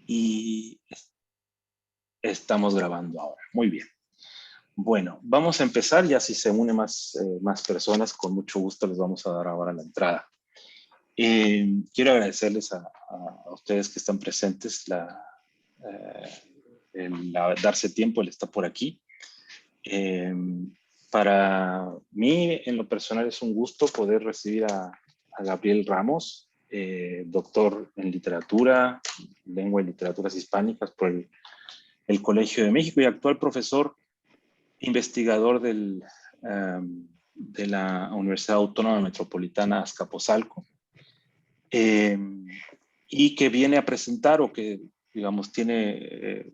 Y estamos grabando ahora. Muy bien. Bueno, vamos a empezar. Ya si se unen más personas, con mucho gusto les vamos a dar ahora la entrada. Quiero agradecerles a ustedes que están presentes el darse tiempo, el estar por aquí. Para mí, en lo personal, es un gusto poder recibir a Gabriel Ramos, doctor en literatura, lengua y literaturas hispánicas por el Colegio de México y actual profesor investigador de la Universidad Autónoma Metropolitana Azcapotzalco, y que viene a presentar, o que, digamos, tiene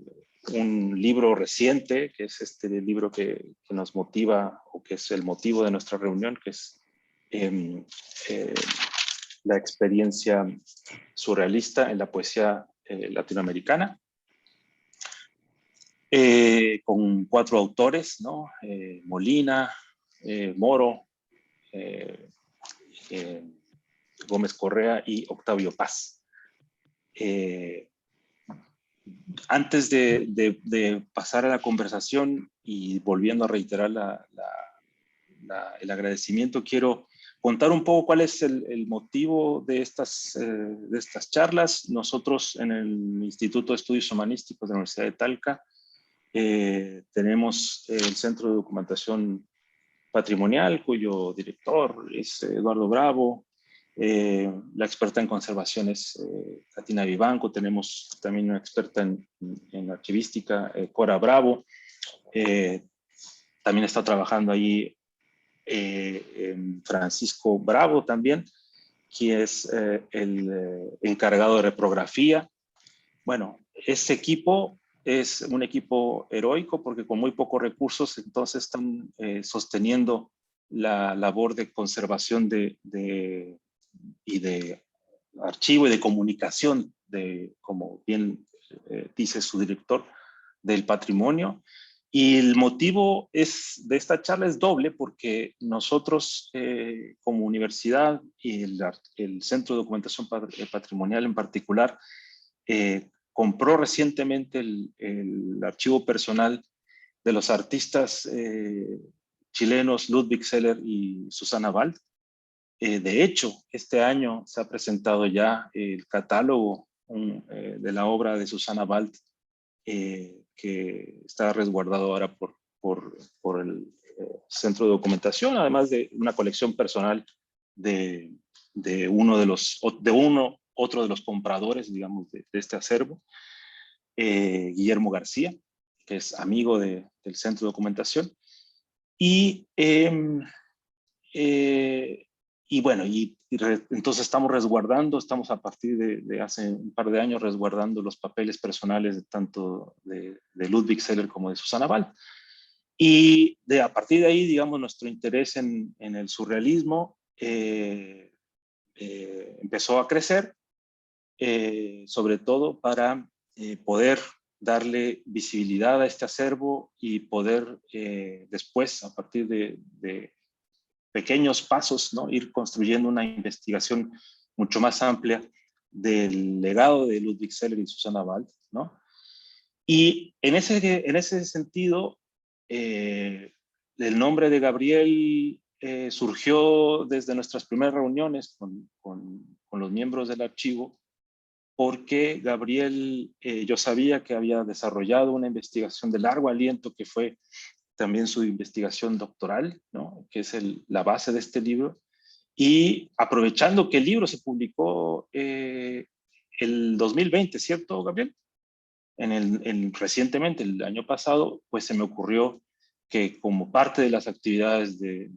un libro reciente, que es este libro que nos motiva, o que es el motivo de nuestra reunión, que es la experiencia surrealista en la poesía latinoamericana, con 4 autores, ¿no? Molina, Moro, Gómez Correa y Octavio Paz. Antes de pasar a la conversación y volviendo a reiterar el agradecimiento, quiero contar un poco cuál es el motivo de estas charlas. Nosotros en el Instituto de Estudios Humanísticos de la Universidad de Talca tenemos el Centro de Documentación Patrimonial, cuyo director es Eduardo Bravo. La experta en conservación es Katina Vivanco. Tenemos también una experta en archivística, Cora Bravo. También está trabajando ahí Francisco Bravo también, quien es el encargado de reprografía. Bueno, ese equipo es un equipo heroico porque con muy pocos recursos entonces están sosteniendo la labor de conservación y de archivo y de comunicación, como bien dice su director, del patrimonio. Y el motivo de esta charla es doble, porque nosotros como universidad y el Centro de Documentación Patrimonial en particular, compró recientemente el archivo personal de los artistas chilenos Ludwig Seller y Susana Wald. De hecho, este año se ha presentado ya el catálogo de la obra de Susana Wald, que está resguardado ahora por el Centro de Documentación, además de una colección personal de otro de los compradores, digamos, de este acervo, Guillermo García, que es amigo del Centro de Documentación. Y bueno, entonces estamos a partir de hace un par de años resguardando los papeles personales tanto de Ludwig Seller como de Susana Wald. Y a partir de ahí, digamos, nuestro interés en el surrealismo empezó a crecer, sobre todo para poder darle visibilidad a este acervo y poder después, a partir de pequeños pasos, ¿no?, ir construyendo una investigación mucho más amplia del legado de Ludwig Seller y Susana Wald, ¿no? Y en ese sentido, el nombre de Gabriel surgió desde nuestras primeras reuniones con los miembros del archivo, porque Gabriel, yo sabía que había desarrollado una investigación de largo aliento, que fue también su investigación doctoral, ¿no?, que es la base de este libro. Y aprovechando que el libro se publicó el 2020, ¿cierto, Gabriel? Recientemente, el año pasado, pues se me ocurrió que, como parte de las actividades de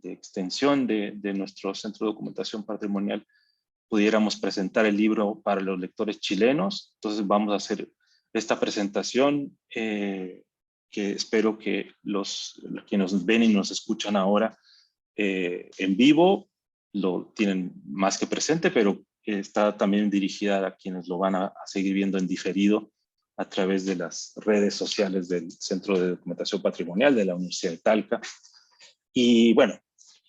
extensión de nuestro Centro de Documentación Patrimonial, pudiéramos presentar el libro para los lectores chilenos. Entonces vamos a hacer esta presentación, que espero que quienes nos ven y nos escuchan ahora en vivo lo tienen más que presente, pero está también dirigida a quienes lo van a seguir viendo en diferido a través de las redes sociales del Centro de Documentación Patrimonial de la Universidad de Talca. Y bueno,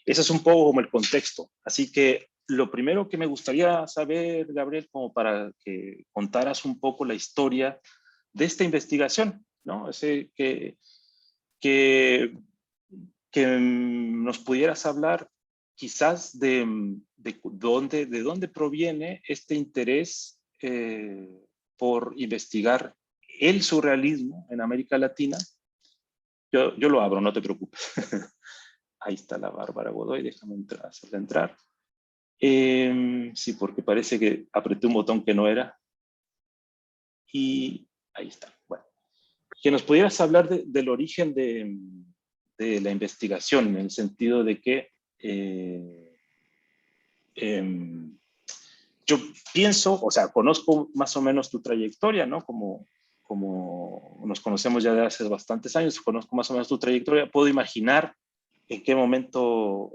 ese es un poco como el contexto. Así que lo primero que me gustaría saber, Gabriel, como para que contaras un poco la historia de esta investigación, ¿no? Que, que nos pudieras hablar quizás de dónde proviene este interés por investigar el surrealismo en América Latina. Yo lo abro, no te preocupes. Ahí está la Bárbara Godoy, déjame hacerla entrar. Sí, porque parece que apreté un botón que no era. Y ahí está. Bueno, que nos pudieras hablar del origen de la investigación, en el sentido de que yo pienso, o sea, conozco más o menos tu trayectoria, ¿no? Como nos conocemos ya de hace bastantes años, conozco más o menos tu trayectoria, puedo imaginar en qué momento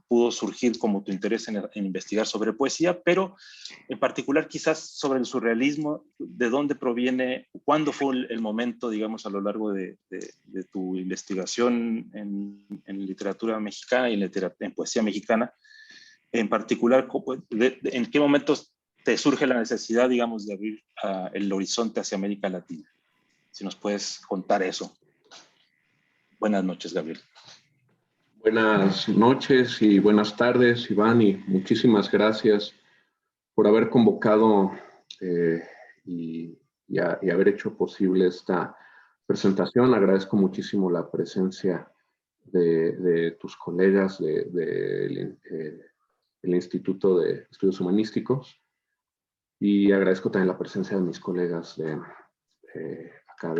pudo surgir como tu interés en investigar sobre poesía, pero en particular quizás sobre el surrealismo, de dónde proviene, cuándo fue el momento, digamos, a lo largo de tu investigación en literatura mexicana y en poesía mexicana, en particular, en qué momentos te surge la necesidad, digamos, de abrir el horizonte hacia América Latina. Si nos puedes contar eso. Buenas noches, Gabriel. Buenas noches y buenas tardes, Iván, y muchísimas gracias por haber convocado y haber hecho posible esta presentación. Agradezco muchísimo la presencia de tus colegas del Instituto de Estudios Humanísticos y agradezco también la presencia de mis colegas acá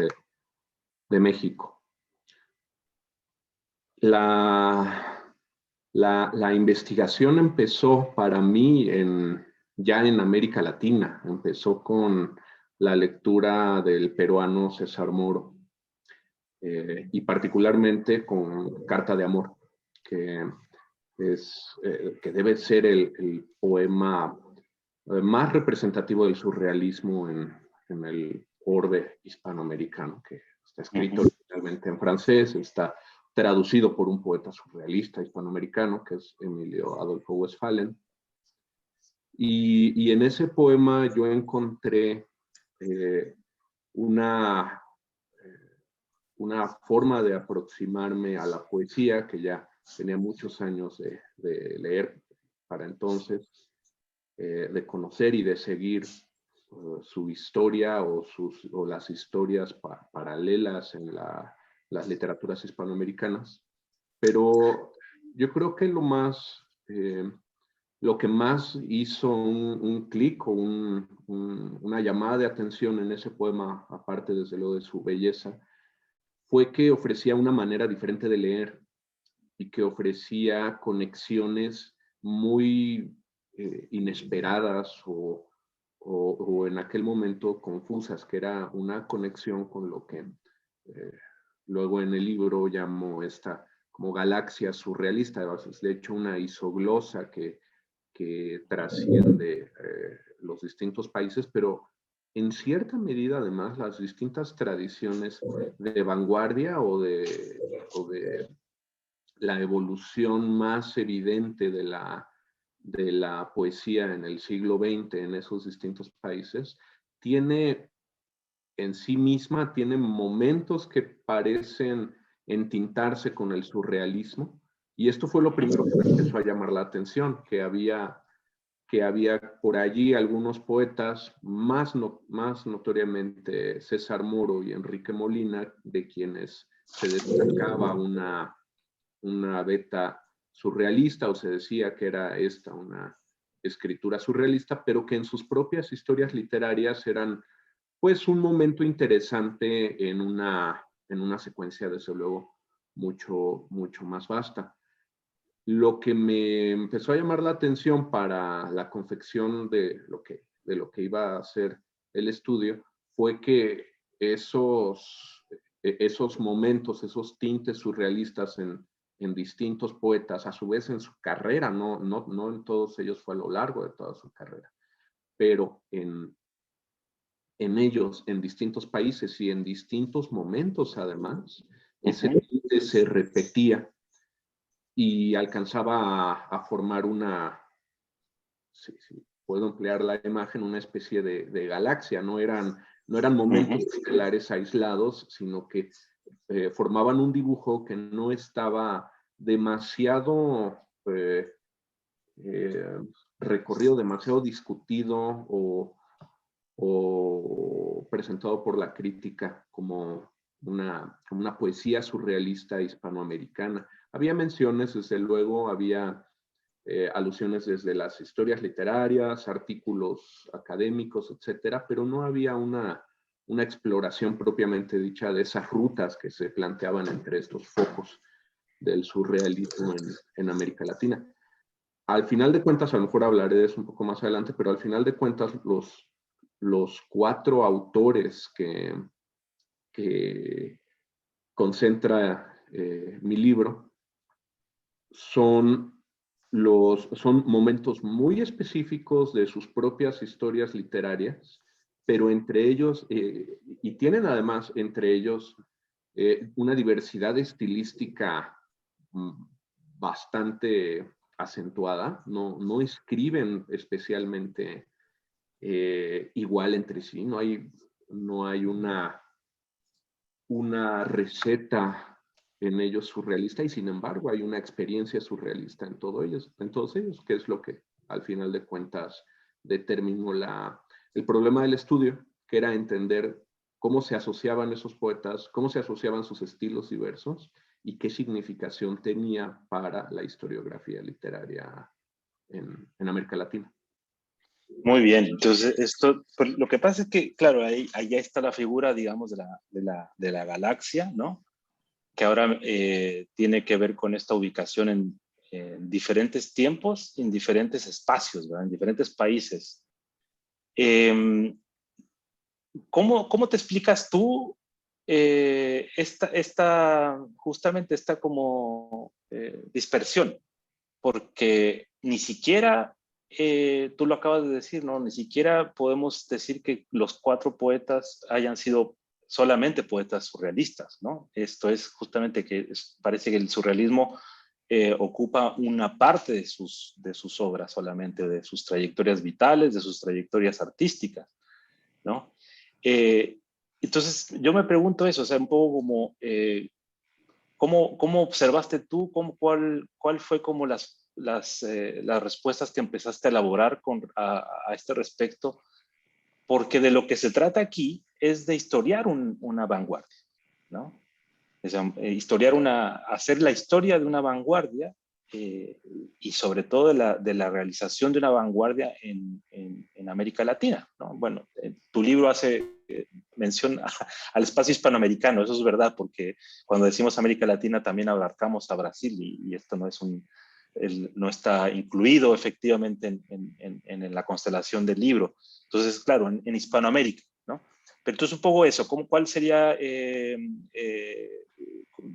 de México. La investigación empezó para mí ya en América Latina. Empezó con la lectura del peruano César Moro y particularmente con Carta de Amor, que debe ser el poema más representativo del surrealismo en el orbe hispanoamericano, que está escrito originalmente en francés, está traducido por un poeta surrealista hispanoamericano, que es Emilio Adolfo Westphalen. Y en ese poema yo encontré una forma de aproximarme a la poesía que ya tenía muchos años de leer para entonces, de conocer y de seguir su historia o las historias paralelas en las literaturas hispanoamericanas. Pero yo creo que lo que más hizo un clic o una llamada de atención en ese poema, aparte desde luego de su belleza, fue que ofrecía una manera diferente de leer y que ofrecía conexiones muy inesperadas o en aquel momento confusas, que era una conexión con lo que luego en el libro llamo esta como galaxia surrealista, de hecho una isoglosa que trasciende los distintos países, pero en cierta medida además las distintas tradiciones de vanguardia o de la evolución más evidente de la poesía en el siglo XX en esos distintos países, tiene en sí misma, tiene momentos que parecen entintarse con el surrealismo, y esto fue lo primero que me empezó a llamar la atención, que había por allí algunos poetas, más notoriamente César Moro y Enrique Molina, de quienes se destacaba una beta surrealista, o se decía que era esta una escritura surrealista, pero que en sus propias historias literarias eran pues un momento interesante en una secuencia desde luego mucho más vasta. Lo que me empezó a llamar la atención para la confección de lo que iba a ser el estudio fue que esos momentos, esos tintes surrealistas en distintos poetas, a su vez en su carrera, no en todos ellos fue a lo largo de toda su carrera, pero en ellos, en distintos países y en distintos momentos además, ese tinte se repetía y alcanzaba a formar una si puedo emplear la imagen, una especie de galaxia, no eran momentos estelares aislados, sino que formaban un dibujo que no estaba demasiado recorrido, demasiado discutido o presentado por la crítica como una poesía surrealista hispanoamericana. Había menciones, desde luego, había alusiones desde las historias literarias, artículos académicos, etcétera, pero no había una exploración propiamente dicha de esas rutas que se planteaban entre estos focos del surrealismo en América Latina. Al final de cuentas, a lo mejor hablaré de eso un poco más adelante, pero al final de cuentas los 4 autores que concentra mi libro son momentos muy específicos de sus propias historias literarias, pero entre ellos, y tienen además entre ellos una diversidad estilística bastante acentuada, no escriben especialmente igual entre sí, no hay una receta en ellos surrealista, y sin embargo hay una experiencia surrealista en todos ellos, que es lo que al final de cuentas determinó el problema del estudio, que era entender cómo se asociaban esos poetas, cómo se asociaban sus estilos diversos y qué significación tenía para la historiografía literaria en América Latina. Muy bien, entonces esto, pues, lo que pasa es que, claro, ahí ya está la figura, digamos, de la galaxia, ¿no? Que ahora tiene que ver con esta ubicación en diferentes tiempos, en diferentes espacios, ¿verdad? En diferentes países. ¿Cómo te explicas tú justamente esta como dispersión? Porque ni siquiera, tú lo acabas de decir, ¿no? Ni siquiera podemos decir que los 4 poetas hayan sido solamente poetas surrealistas, ¿no? Esto es justamente que parece que el surrealismo ocupa una parte de sus obras solamente, de sus trayectorias vitales, de sus trayectorias artísticas, ¿no? Entonces, yo me pregunto eso, o sea, un poco como, ¿cómo observaste tú? ¿Cuál fue como las respuestas que empezaste a elaborar a este respecto? Porque de lo que se trata aquí es de historiar una vanguardia, ¿no? O sea, hacer la historia de una vanguardia y sobre todo de la realización de una vanguardia en América Latina, ¿no? Bueno, tu libro hace mención al espacio hispanoamericano, eso es verdad, porque cuando decimos América Latina también abarcamos a Brasil y esto no está incluido efectivamente en la constelación del libro. Entonces, claro, en Hispanoamérica, ¿no? Pero entonces un poco eso, ¿cuál sería,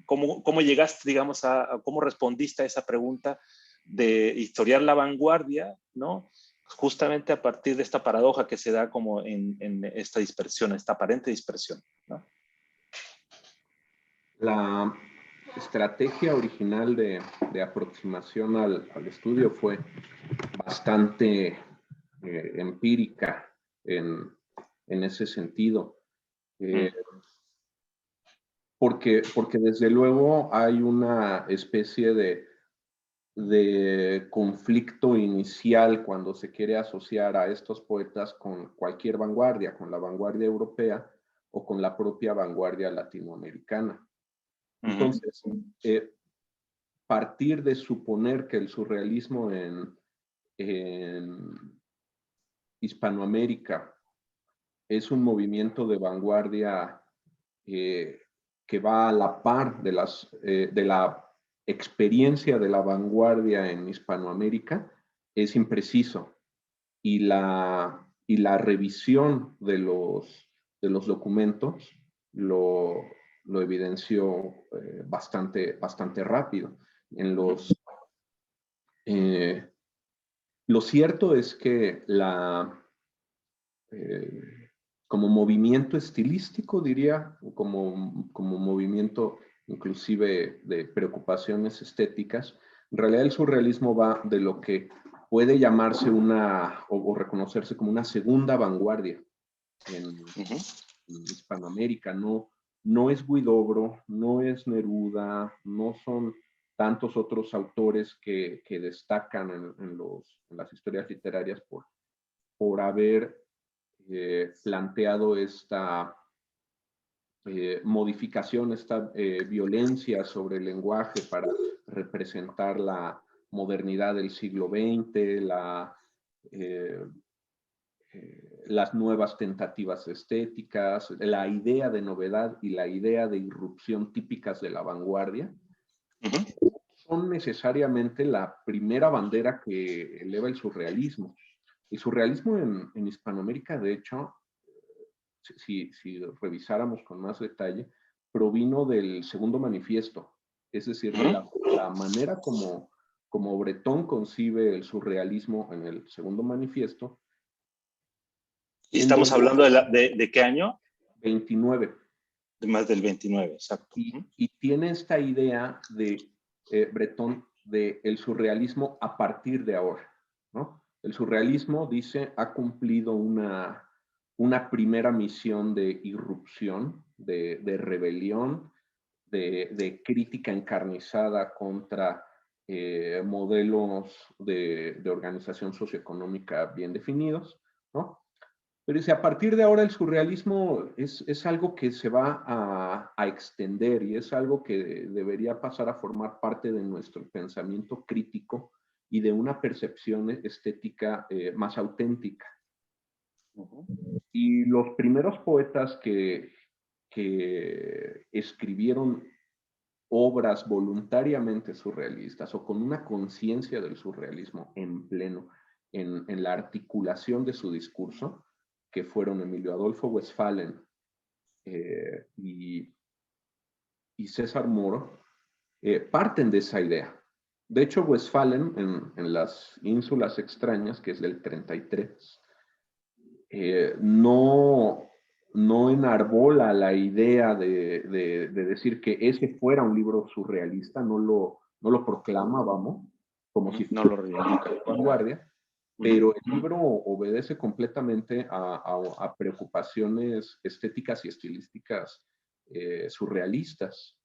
cómo llegaste, digamos, cómo respondiste a esa pregunta de historiar la vanguardia, ¿no? Justamente a partir de esta paradoja que se da como en esta dispersión, esta aparente dispersión, ¿no? La estrategia original de aproximación al estudio fue bastante empírica en ese sentido. Porque desde luego hay una especie de conflicto inicial cuando se quiere asociar a estos poetas con cualquier vanguardia, con la vanguardia europea o con la propia vanguardia latinoamericana. Entonces, partir de suponer que el surrealismo en Hispanoamérica es un movimiento de vanguardia que va a la par de la experiencia de la vanguardia en Hispanoamérica es impreciso. Y la revisión de los documentos lo evidenció bastante rápido. Lo cierto es que como movimiento estilístico, diría, como movimiento inclusive de preocupaciones estéticas, en realidad el surrealismo va de lo que puede llamarse o reconocerse como una segunda vanguardia en Hispanoamérica. No es Huidobro, no es Neruda, no son tantos otros autores que destacan en las historias literarias por haber planteado esta modificación, esta violencia sobre el lenguaje para representar la modernidad del siglo XX, las nuevas tentativas estéticas, la idea de novedad y la idea de irrupción típicas de la vanguardia, son necesariamente la primera bandera que eleva el surrealismo. El surrealismo en Hispanoamérica, de hecho, si revisáramos con más detalle, provino del Segundo Manifiesto, es decir, de la manera como Breton concibe el surrealismo en el Segundo Manifiesto. ¿Y estamos hablando de qué año? 29. De más del 29, exacto. Y tiene esta idea de Breton de el surrealismo a partir de ahora, ¿no? El surrealismo, dice, ha cumplido una primera misión de irrupción, de rebelión, de crítica encarnizada contra modelos de organización socioeconómica bien definidos, ¿no? Pero dice, a partir de ahora el surrealismo es algo que se va a extender y es algo que debería pasar a formar parte de nuestro pensamiento crítico y de una percepción estética más auténtica. Y los primeros poetas que escribieron obras voluntariamente surrealistas o con una conciencia del surrealismo en pleno, en la articulación de su discurso, que fueron Emilio Adolfo Westphalen y César Moro, parten de esa idea. De hecho, Westphalen, en Las Ínsulas Extrañas, que es del 33, no enarbola la idea de decir que ese fuera un libro surrealista, no lo proclama, vamos, como si fuera una vanguardia, pero el libro obedece completamente a preocupaciones estéticas y estilísticas surrealistas.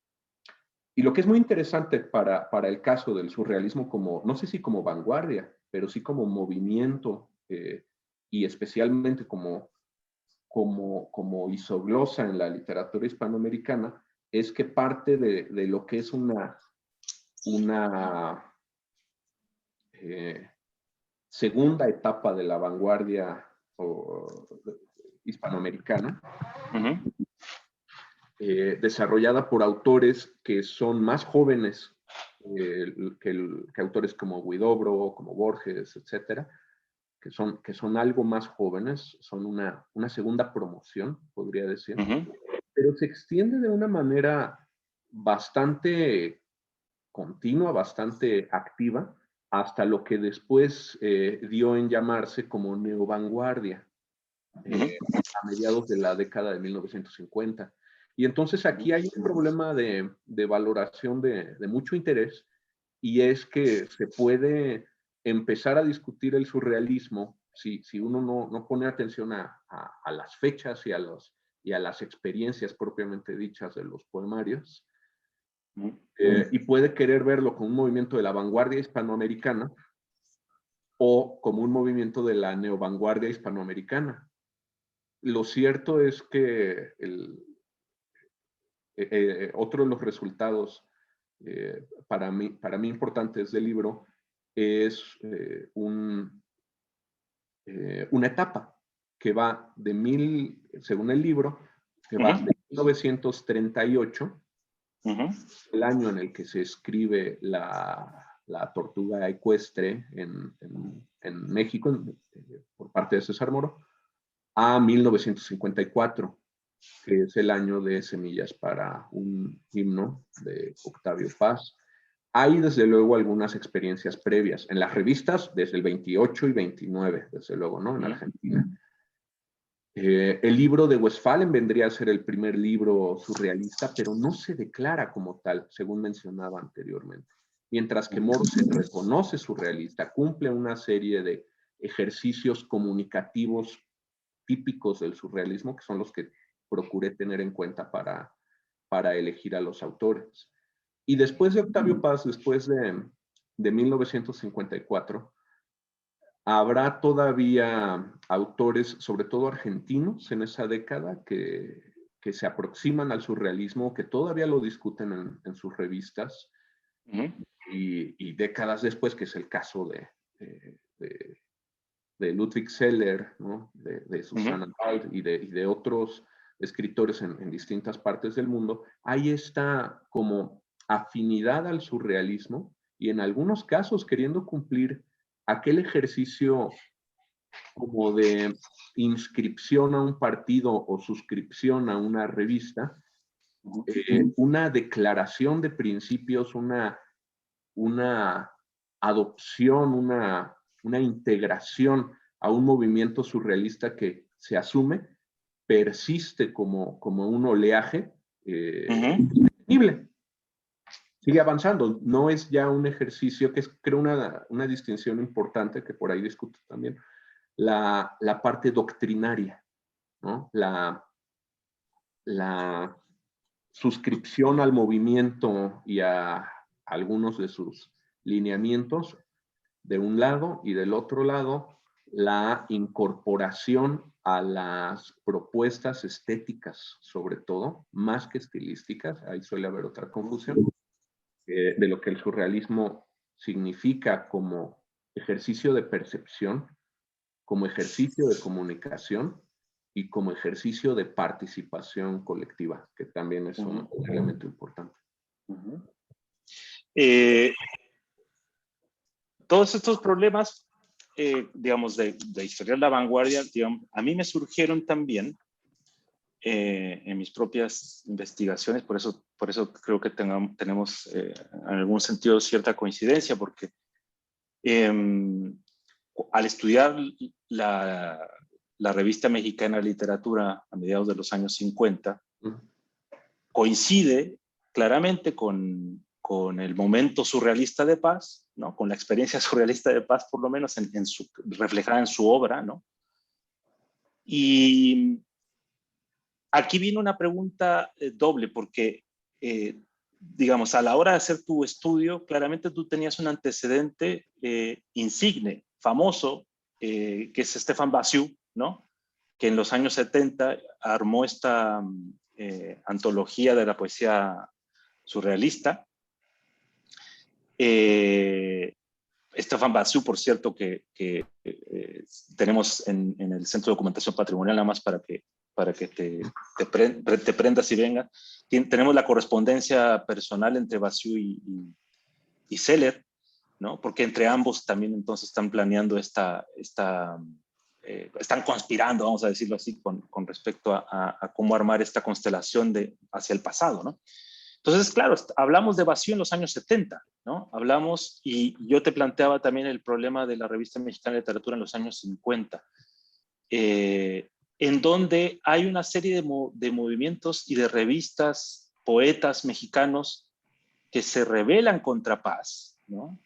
Y lo que es muy interesante para el caso del surrealismo como, no sé si como vanguardia, pero sí como movimiento y especialmente como isoglosa en la literatura hispanoamericana, es que parte de lo que es una segunda etapa de la vanguardia hispanoamericana, desarrollada por autores que son más jóvenes que autores como Huidobro, como Borges, etcétera, que son algo más jóvenes, son una segunda promoción, podría decir, pero se extiende de una manera bastante continua, bastante activa, hasta lo que después dio en llamarse como neovanguardia, a mediados de la década de 1950. Y entonces aquí hay un problema de valoración de mucho interés, y es que se puede empezar a discutir el surrealismo si uno no pone atención a las fechas y a las experiencias propiamente dichas de los poemarios, y puede querer verlo como un movimiento de la vanguardia hispanoamericana o como un movimiento de la neovanguardia hispanoamericana. Lo cierto es que otro de los resultados para mí importantes del libro es una etapa que va según el libro, que va de 1938, el año en el que se escribe la tortuga ecuestre en México por parte de César Moro, a 1954, que es el año de Semillas para un himno de Octavio Paz. Hay desde luego algunas experiencias previas en las revistas desde el 28 y 29, desde luego, ¿no? En Argentina. El libro de Westphalen vendría a ser el primer libro surrealista, pero no se declara como tal, según mencionaba anteriormente. mientras que Moro se reconoce surrealista, cumple una serie de ejercicios comunicativos típicos del surrealismo, que son los que procuré tener en cuenta para elegir a los autores. Y después de Octavio Paz, después de 1954, habrá todavía autores, sobre todo argentinos, en esa década que se aproximan al surrealismo, que todavía lo discuten en sus revistas, y décadas después, que es el caso de Ludwig Seller, ¿no? de Susanna Wald y de otros escritores en distintas partes del mundo, hay esta como afinidad al surrealismo y en algunos casos queriendo cumplir aquel ejercicio como de inscripción a un partido o suscripción a una revista, una declaración de principios, una adopción, una integración a un movimiento surrealista que se asume, persiste como un oleaje indetenible. Sigue avanzando, no es ya un ejercicio, que es, creo, una distinción importante que por ahí discuto también, la parte doctrinaria, ¿no? La suscripción al movimiento y a algunos de sus lineamientos de un lado, y del otro lado la incorporación a las propuestas estéticas, sobre todo, más que estilísticas. Ahí suele haber otra confusión de lo que el surrealismo significa como ejercicio de percepción, como ejercicio de comunicación y como ejercicio de participación colectiva, que también es un elemento importante. Todos estos problemas, digamos, de historia de la vanguardia, digamos, a mí me surgieron también en mis propias investigaciones, por eso creo que tenemos en algún sentido cierta coincidencia, porque al estudiar la revista mexicana de literatura a mediados de los años 50, coincide claramente con el momento surrealista de Paz, ¿no? Con la experiencia surrealista de Paz, por lo menos reflejada en su obra, ¿no? Y aquí viene una pregunta doble, porque, digamos, a la hora de hacer tu estudio, claramente tú tenías un antecedente insigne, famoso, que es Stéphane Bassiou, ¿no? Que en los años 70 armó esta antología de la poesía surrealista. Stéphane Bassiou, por cierto, que tenemos en el Centro de Documentación Patrimonial, nada más para que te prendas y venga. Tenemos la correspondencia personal entre Bassiou y Seller, ¿no? Porque entre ambos también entonces están planeando están conspirando, vamos a decirlo así, con respecto a cómo armar esta constelación hacia el pasado, ¿no? Entonces, claro, hablamos de Bassiou en los años 70, ¿no? Hablamos, y yo te planteaba también el problema de la Revista Mexicana de Literatura en los años 50, en donde hay una serie de movimientos y de revistas, poetas mexicanos que se rebelan contra Paz, ¿no?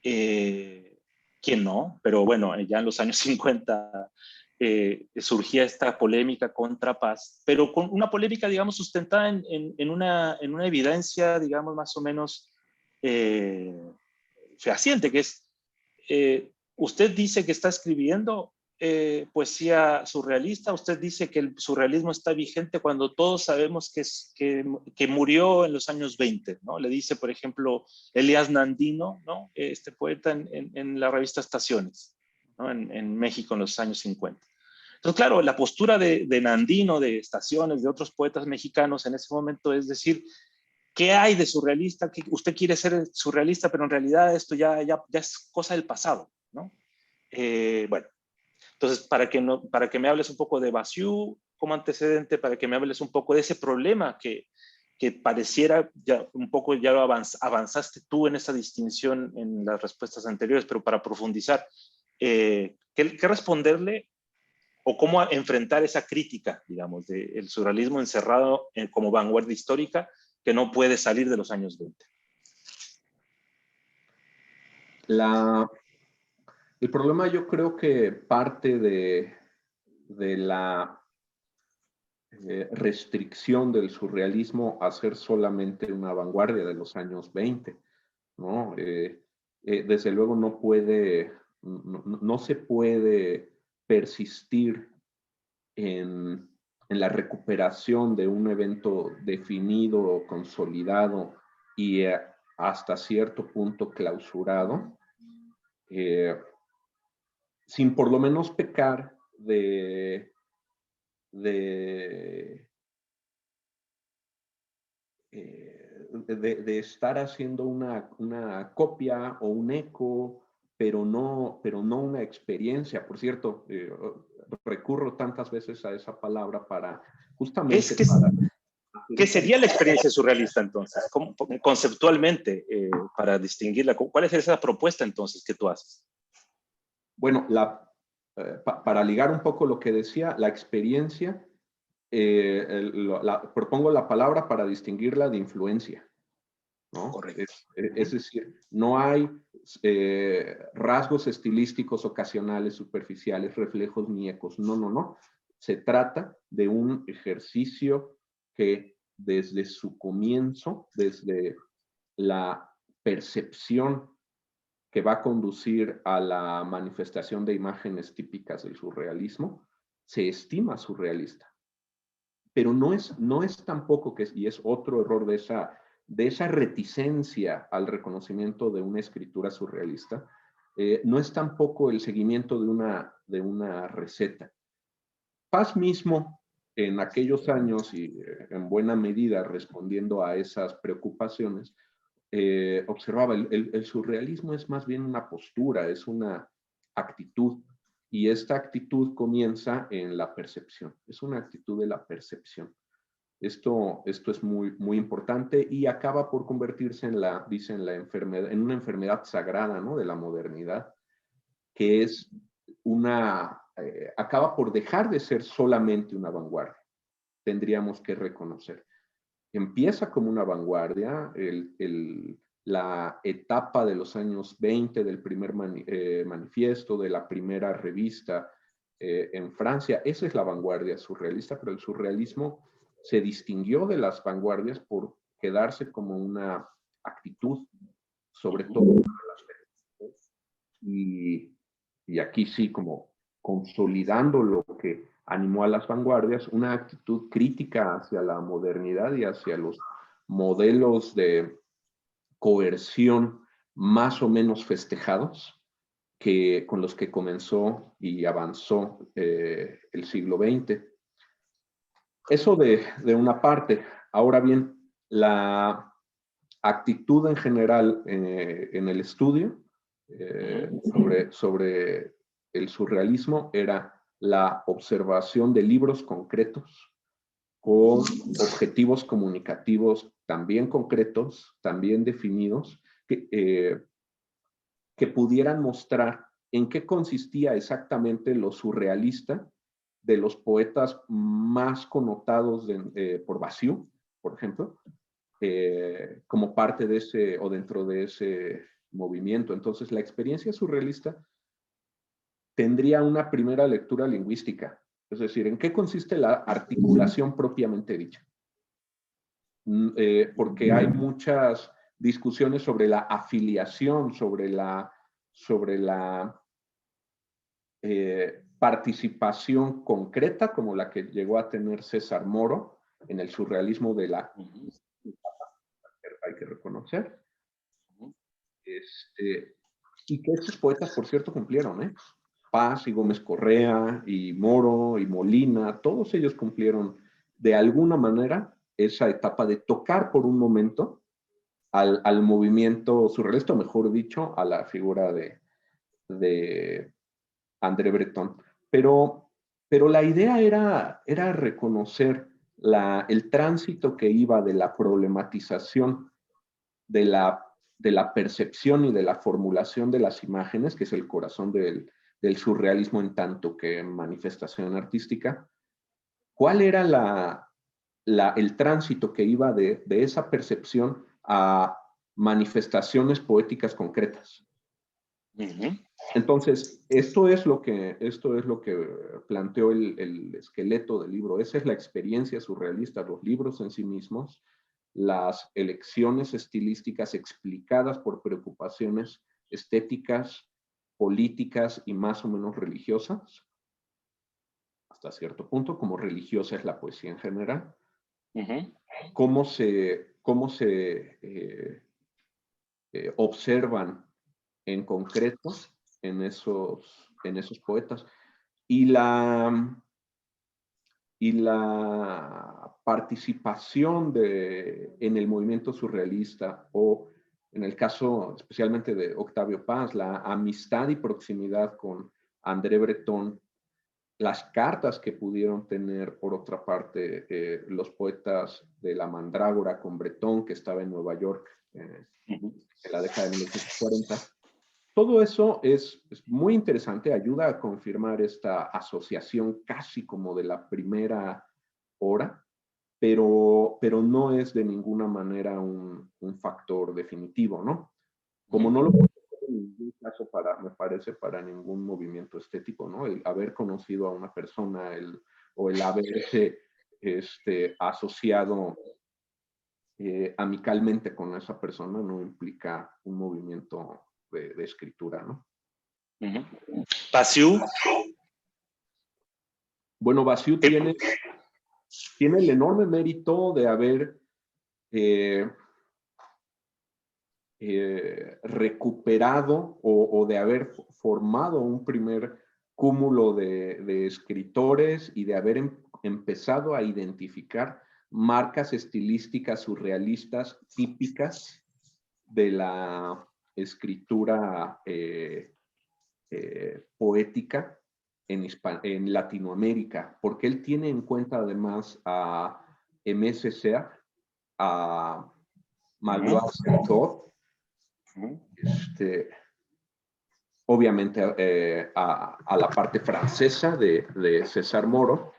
¿Quién no? Pero bueno, ya en los años 50 surgía esta polémica contra Paz, pero con una polémica, digamos, sustentada en una evidencia, digamos, más o menos fehaciente, que es, usted dice que está escribiendo poesía surrealista, usted dice que el surrealismo está vigente cuando todos sabemos que murió en los años 20, ¿no? Le dice, por ejemplo, Elías Nandino, ¿no? Este poeta en la revista Estaciones, ¿no? En México en los años 50. Entonces, claro, la postura de Nandino, de Estaciones, de otros poetas mexicanos en ese momento es decir, ¿qué hay de surrealista? Que usted quiere ser surrealista, pero en realidad esto ya es cosa del pasado, ¿no? Bueno, entonces, para que me hables un poco de Bassiou como antecedente, para que me hables un poco de ese problema que pareciera ya un poco, ya lo avanzaste tú en esa distinción en las respuestas anteriores, pero para profundizar, ¿qué responderle o cómo enfrentar esa crítica, digamos, del surrealismo encerrado como vanguardia histórica que no puede salir de los años 20? El problema yo creo que parte de la restricción del surrealismo a ser solamente una vanguardia de los años 20, ¿no? Desde luego no se puede persistir en la recuperación de un evento definido, consolidado y hasta cierto punto clausurado, sin por lo menos pecar de estar haciendo una copia o un eco, pero no una experiencia. Por cierto, recurro tantas veces a esa palabra para justamente ¿Qué sería la experiencia surrealista entonces? Conceptualmente, para distinguirla, ¿cuál es esa propuesta entonces que tú haces? Bueno, para ligar un poco lo que decía, la experiencia, propongo la palabra para distinguirla de influencia, ¿no? Correcto. Es decir, no hay rasgos estilísticos ocasionales, superficiales, reflejos ni ecos. No, no, no. Se trata de un ejercicio que desde su comienzo, desde la percepción que va a conducir a la manifestación de imágenes típicas del surrealismo, se estima surrealista. Pero no es tampoco, y es otro error de esa reticencia al reconocimiento de una escritura surrealista, no es tampoco el seguimiento de una receta. Paz mismo, en aquellos años y en buena medida respondiendo a esas preocupaciones, observaba, el surrealismo es más bien una postura, es una actitud, y esta actitud comienza en la percepción, es una actitud de la percepción. Esto es muy, muy importante y acaba por convertirse dicen, en una enfermedad sagrada, ¿no? De la modernidad, que es acaba por dejar de ser solamente una vanguardia. Tendríamos que reconocer. Empieza como una vanguardia, la etapa de los años 20 del primer manifiesto, de la primera revista en Francia, esa es la vanguardia surrealista, pero el surrealismo se distinguió de las vanguardias por quedarse como una actitud, sobre todo. Y aquí sí, como consolidando lo que animó a las vanguardias, una actitud crítica hacia la modernidad y hacia los modelos de coerción más o menos festejados con los que comenzó y avanzó el siglo XX. Eso de una parte. Ahora bien, la actitud en general en el estudio sobre el surrealismo era la observación de libros concretos con objetivos comunicativos también concretos, también definidos, que pudieran mostrar en qué consistía exactamente lo surrealista de los poetas más connotados por Basiu, por ejemplo, como parte de ese o dentro de ese movimiento. Entonces, la experiencia surrealista tendría una primera lectura lingüística, es decir, ¿en qué consiste la articulación propiamente dicha? Porque hay muchas discusiones sobre la afiliación, sobre la participación concreta, como la que llegó a tener César Moro en el surrealismo de la... hay que reconocer. Y que estos poetas, por cierto, cumplieron, ¿eh? Paz y Gómez Correa y Moro y Molina, todos ellos cumplieron de alguna manera esa etapa de tocar por un momento al movimiento surrealista, o mejor dicho, a la figura de André Breton. Pero la idea era reconocer el tránsito que iba de la problematización de la percepción y de la formulación de las imágenes, que es el corazón del surrealismo en tanto que manifestación artística. ¿Cuál era el tránsito que iba de esa percepción a manifestaciones poéticas concretas? Entonces, esto es lo que planteó el esqueleto del libro. Esa es la experiencia surrealista, los libros en sí mismos, las elecciones estilísticas explicadas por preocupaciones estéticas, políticas y más o menos religiosas, hasta cierto punto, como religiosa es la poesía en general. Cómo se observan en concreto en esos poetas. Y la participación en el movimiento surrealista, o en el caso especialmente de Octavio Paz, la amistad y proximidad con André Breton, las cartas que pudieron tener, por otra parte, los poetas de la Mandrágora con Breton, que estaba en Nueva York en la década de 1940. Todo eso es muy interesante, ayuda a confirmar esta asociación casi como de la primera hora, pero no es de ninguna manera un factor definitivo, ¿no? Como no lo puede ser en ningún caso me parece, para ningún movimiento estético, ¿no? El haber conocido a una persona, o el haberse asociado amicalmente con esa persona no implica un movimiento de escritura, ¿no? Basiu. Bueno, Basiu tiene el enorme mérito de haber recuperado o de haber formado un primer cúmulo de escritores y de haber empezado a identificar marcas estilísticas surrealistas típicas de la escritura poética en Latinoamérica, porque él tiene en cuenta además a Aimé Césaire, a Magloire Chertot, obviamente a la parte francesa de César Moro.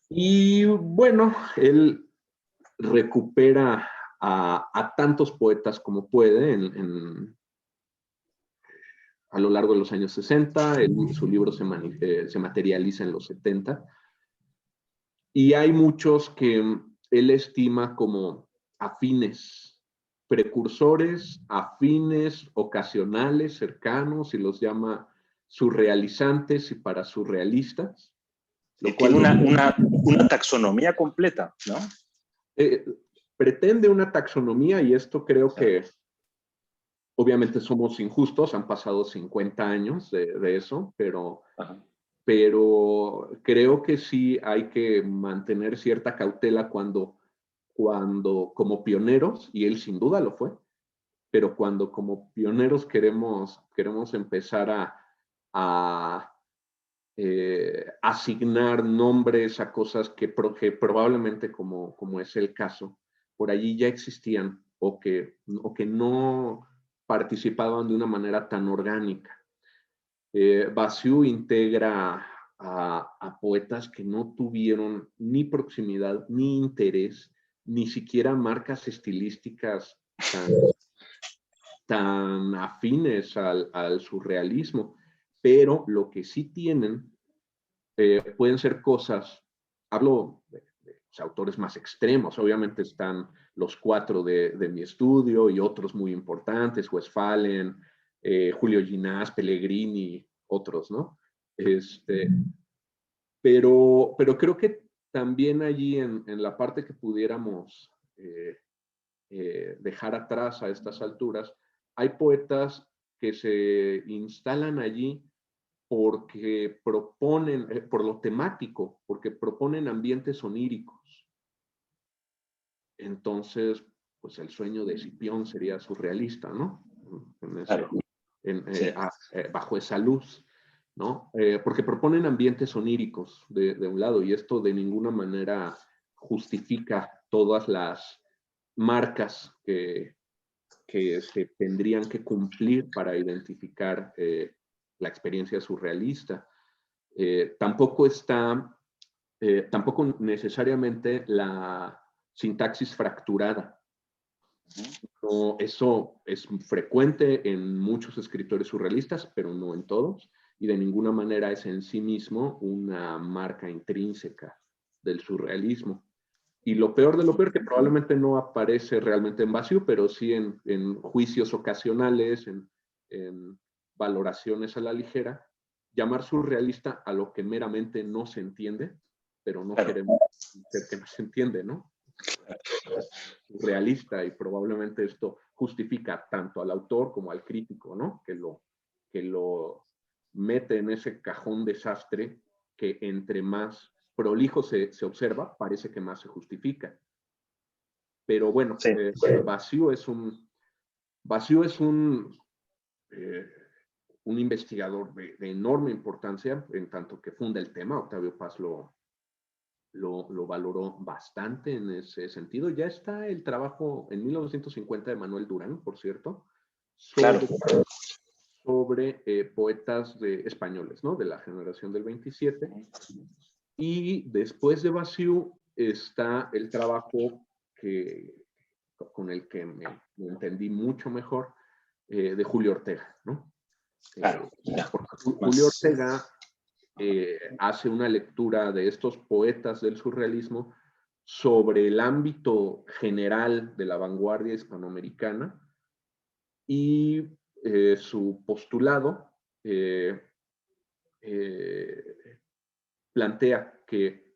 Y bueno, él recupera a tantos poetas como puede a lo largo de los años 60, su libro se materializa en los 70, y hay muchos que él estima como afines, precursores, afines, ocasionales, cercanos, y los llama surrealizantes y parasurrealistas. Lo cual una taxonomía completa, ¿no? Pretende una taxonomía, y esto creo que obviamente somos injustos, han pasado 50 años de eso, pero creo que sí hay que mantener cierta cautela cuando como pioneros, y él sin duda lo fue, pero cuando como pioneros queremos empezar a asignar nombres a cosas que probablemente, como es el caso, por allí ya existían o que no participaban de una manera tan orgánica. Basiu integra a poetas que no tuvieron ni proximidad, ni interés, ni siquiera marcas estilísticas tan afines al surrealismo, pero lo que sí tienen pueden ser cosas, hablo de los autores más extremos, obviamente están los 4 de mi estudio y otros muy importantes, Westphalen, Julio Ginás, Pellegrini, otros, ¿no? Pero creo que también allí en la parte que pudiéramos dejar atrás a estas alturas, hay poetas que se instalan allí porque proponen, por lo temático, porque proponen ambientes oníricos. Entonces, pues el sueño de Escipión sería surrealista, ¿no? Bajo esa luz, ¿no? Porque proponen ambientes oníricos de un lado, y esto de ninguna manera justifica todas las marcas que se tendrían que cumplir para identificar la experiencia surrealista. Tampoco necesariamente la sintaxis fracturada. No, eso es frecuente en muchos escritores surrealistas, pero no en todos, y de ninguna manera es en sí mismo una marca intrínseca del surrealismo. Y lo peor de lo peor, que probablemente no aparece realmente en vacío, pero sí en juicios ocasionales, en valoraciones a la ligera, llamar surrealista a lo que meramente no se entiende, pero no Claro. queremos decir que no se entiende, ¿no? Es surrealista, y probablemente esto justifica tanto al autor como al crítico, ¿no? Que lo mete en ese cajón desastre que entre más prolijo se observa, parece que más se justifica. Pero bueno, Sí. Vacío es un investigador de enorme importancia, en tanto que funda el tema. Octavio Paz lo valoró bastante en ese sentido. Ya está el trabajo en 1950 de Manuel Durán, por cierto, Claro. sobre poetas españoles, ¿no? De la generación del 27. Y después de Vacío está el trabajo con el que me entendí mucho mejor, de Julio Ortega, ¿no? Claro. Porque Julio Ortega hace una lectura de estos poetas del surrealismo sobre el ámbito general de la vanguardia hispanoamericana, y su postulado plantea que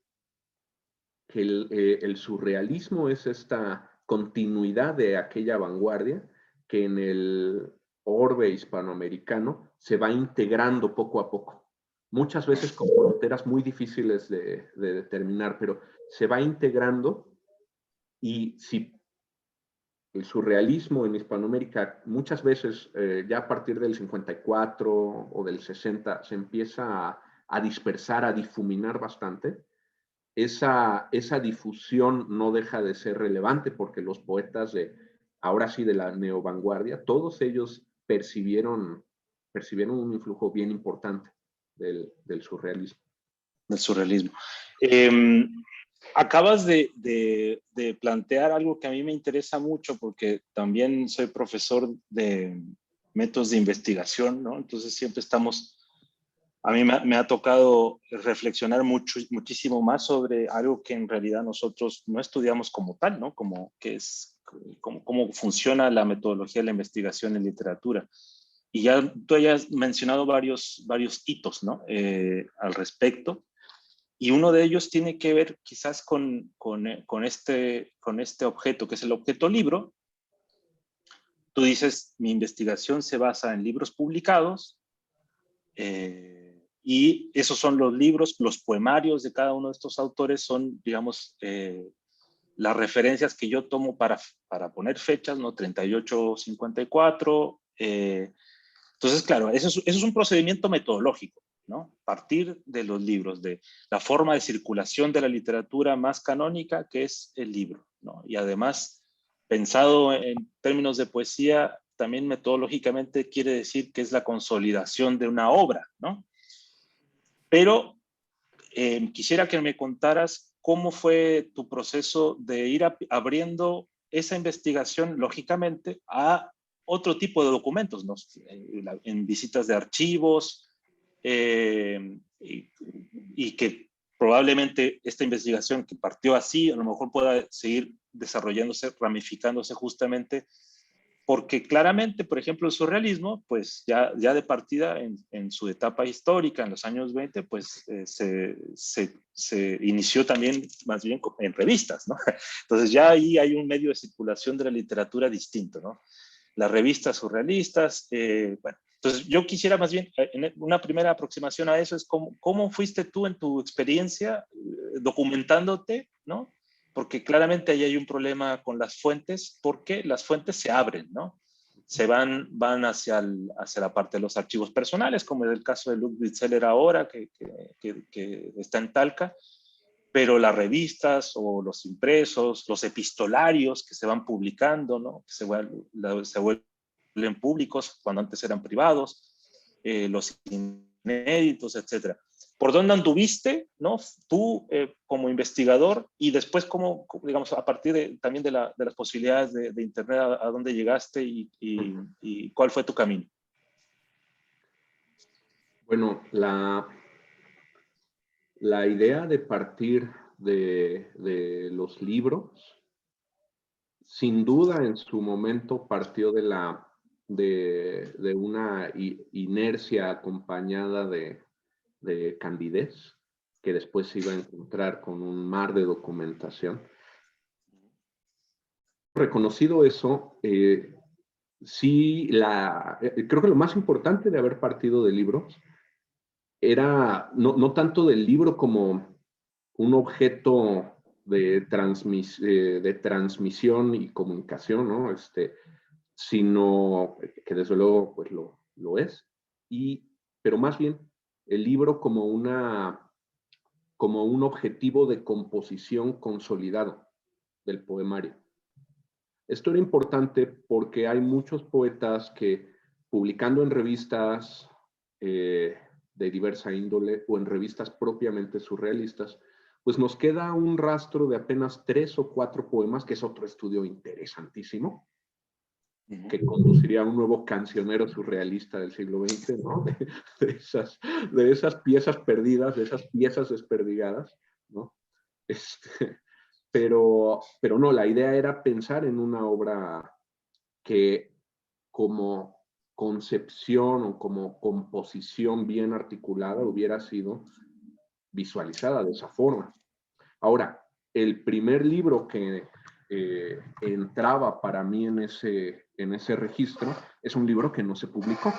el surrealismo es esta continuidad de aquella vanguardia que en el orbe hispanoamericano se va integrando poco a poco. Muchas veces con fronteras muy difíciles de determinar, pero se va integrando. Y si el surrealismo en Hispanoamérica muchas veces, ya a partir del 54 o del 60, se empieza a dispersar, a difuminar bastante, esa difusión no deja de ser relevante, porque los poetas ahora sí, de la neovanguardia, todos ellos percibieron un influjo bien importante del surrealismo. Del surrealismo. Acabas de plantear algo que a mí me interesa mucho, porque también soy profesor de métodos de investigación, ¿no? Entonces siempre a mí me ha tocado reflexionar muchísimo más sobre algo que en realidad nosotros no estudiamos como tal, ¿no? Como que es cómo funciona la metodología de la investigación en literatura. Y ya tú hayas mencionado varios hitos, ¿no? Al respecto. Y uno de ellos tiene que ver quizás con este objeto, que es el objeto libro. Tú dices, mi investigación se basa en libros publicados, y esos son los libros, los poemarios de cada uno de estos autores son, digamos, las referencias que yo tomo para poner fechas, ¿no? 38, 54. Entonces, claro, eso es un procedimiento metodológico, ¿no? Partir de los libros, de la forma de circulación de la literatura más canónica, que es el libro, ¿no? Y además, pensado en términos de poesía, también metodológicamente quiere decir que es la consolidación de una obra, ¿no? Pero quisiera que me contaras cómo fue tu proceso de ir abriendo esa investigación, lógicamente, a otro tipo de documentos, ¿no? En visitas de archivos, y que probablemente esta investigación que partió así, a lo mejor pueda seguir desarrollándose, ramificándose justamente, porque claramente, por ejemplo, el surrealismo, pues ya de partida en su etapa histórica, en los años 20, pues se inició también más bien en revistas, ¿no? Entonces ya ahí hay un medio de circulación de la literatura distinto, ¿no? Las revistas surrealistas, bueno. Entonces yo quisiera más bien, una primera aproximación a eso es cómo fuiste tú en tu experiencia documentándote, ¿no? Porque claramente ahí hay un problema con las fuentes, porque las fuentes se abren, ¿no? Se van hacia la parte de los archivos personales, como es el caso de Luc Witzeler ahora, que está en Talca, pero las revistas o los impresos, los epistolarios que se van publicando, ¿no? Que se vuelven públicos cuando antes eran privados, los inéditos, etc. ¿por dónde anduviste, ¿no? Tú como investigador y después cómo, digamos, a partir también de las posibilidades de Internet, a dónde llegaste y cuál fue tu camino? Bueno, la idea de partir de los libros, sin duda en su momento partió de una inercia acompañada de candidez, que después se iba a encontrar con un mar de documentación. Reconocido eso, sí, creo que lo más importante de haber partido de libros era no tanto del libro como un objeto de transmisión y comunicación, ¿no? Sino que desde luego pues lo es, pero más bien el libro como un objetivo de composición consolidado del poemario. Esto era importante porque hay muchos poetas que publicando en revistas de diversa índole o en revistas propiamente surrealistas, pues nos queda un rastro de apenas 3 o 4 poemas, que es otro estudio interesantísimo, que conduciría a un nuevo cancionero surrealista del siglo XX, ¿no? De esas piezas perdidas, de esas piezas desperdigadas, ¿no? Pero no, la idea era pensar en una obra que como concepción o como composición bien articulada hubiera sido visualizada de esa forma. Ahora, el primer libro que entraba para mí en ese registro es un libro que no se publicó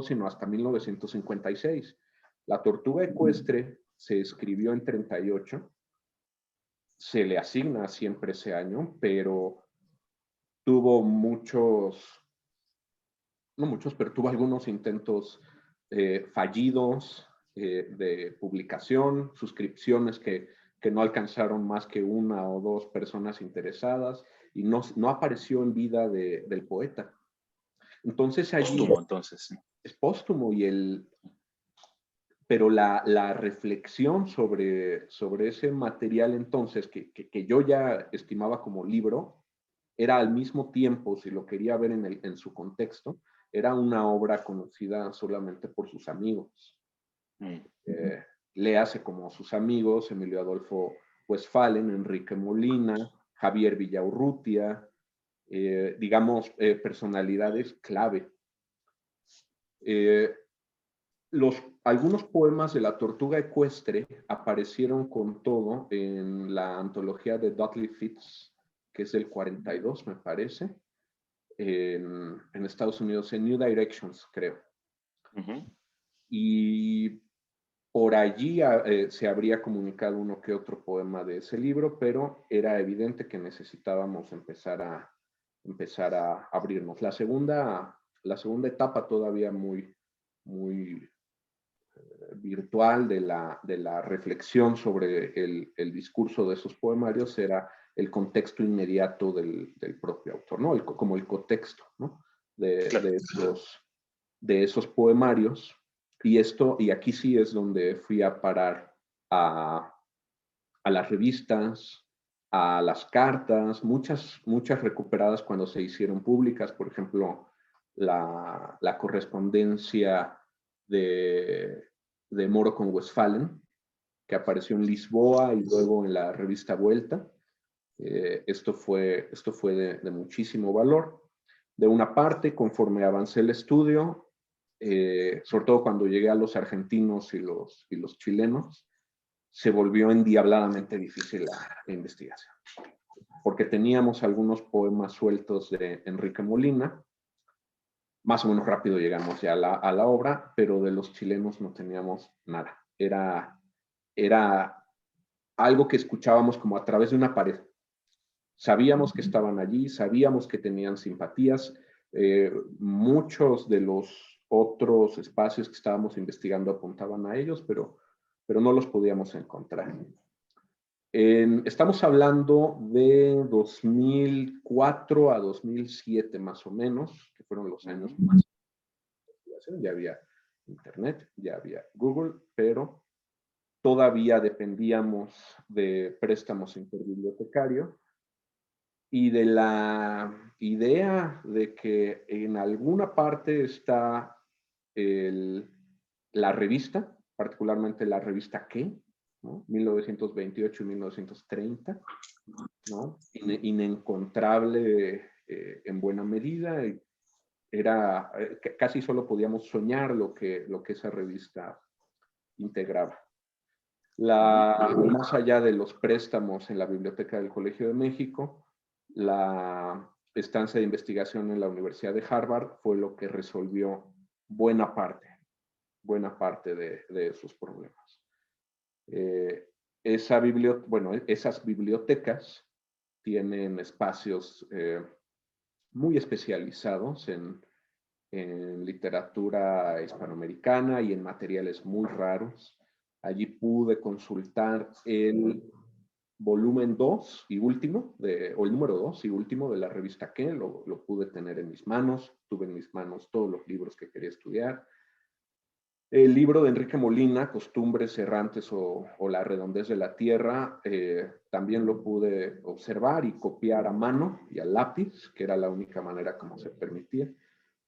sino hasta 1956. La Tortuga Ecuestre se escribió en 38, se le asigna siempre ese año, pero tuvo pero tuvo algunos intentos fallidos de publicación, suscripciones que no alcanzaron más que 1 o 2 personas interesadas y no apareció en vida del poeta. Entonces allí... Póstumo, entonces. Es póstumo pero la reflexión sobre ese material entonces que yo ya estimaba como libro, era al mismo tiempo, si lo quería ver en su contexto, era una obra conocida solamente por sus amigos. Léase como sus amigos, Emilio Adolfo Westphalen, Enrique Molina, Javier Villaurrutia, digamos, personalidades clave. Algunos poemas de La Tortuga Ecuestre aparecieron con todo en la antología de Dudley Fitz, que es del 42, me parece, en Estados Unidos, en New Directions, creo. Y por allí se habría comunicado uno que otro poema de ese libro, pero era evidente que necesitábamos empezar a abrirnos. La segunda etapa todavía muy virtual de la reflexión sobre el discurso de esos poemarios era el contexto inmediato del propio autor, ¿no? Como el contexto, ¿no? de esos poemarios. Y aquí sí es donde fui a parar a las revistas, a las cartas, muchas recuperadas cuando se hicieron públicas, por ejemplo, la correspondencia de Moro con Westphalen, que apareció en Lisboa y luego en la revista Vuelta. Esto fue de muchísimo valor. De una parte, conforme avancé el estudio, sobre todo cuando llegué a los argentinos y los chilenos, se volvió endiabladamente difícil la investigación. Porque teníamos algunos poemas sueltos de Enrique Molina, más o menos rápido llegamos ya a la obra, pero de los chilenos no teníamos nada. Era algo que escuchábamos como a través de una pared. Sabíamos que estaban allí, sabíamos que tenían simpatías. Muchos de los otros espacios que estábamos investigando apuntaban a ellos, pero no los podíamos encontrar. Estamos hablando de 2004 a 2007 más o menos, que fueron los años más. Ya había Internet, ya había Google, pero todavía dependíamos de préstamos interbibliotecario y de la idea de que en alguna parte está la revista, particularmente la revista ¿Qué? ¿No? 1928 y 1930, ¿no? Inencontrable en buena medida. Era, casi solo podíamos soñar lo que esa revista integraba. Más allá de los préstamos en la Biblioteca del Colegio de México, la estancia de investigación en la Universidad de Harvard fue lo que resolvió buena parte de esos problemas. Esas bibliotecas tienen espacios muy especializados en literatura hispanoamericana y en materiales muy raros. Allí pude consultar el volumen 2 y último, o el número 2 y último de la revista ¿Qué? Lo pude tener en mis manos. Tuve en mis manos todos los libros que quería estudiar. El libro de Enrique Molina, Costumbres Errantes o La Redondez de la Tierra, también lo pude observar y copiar a mano y a lápiz, que era la única manera como se permitía.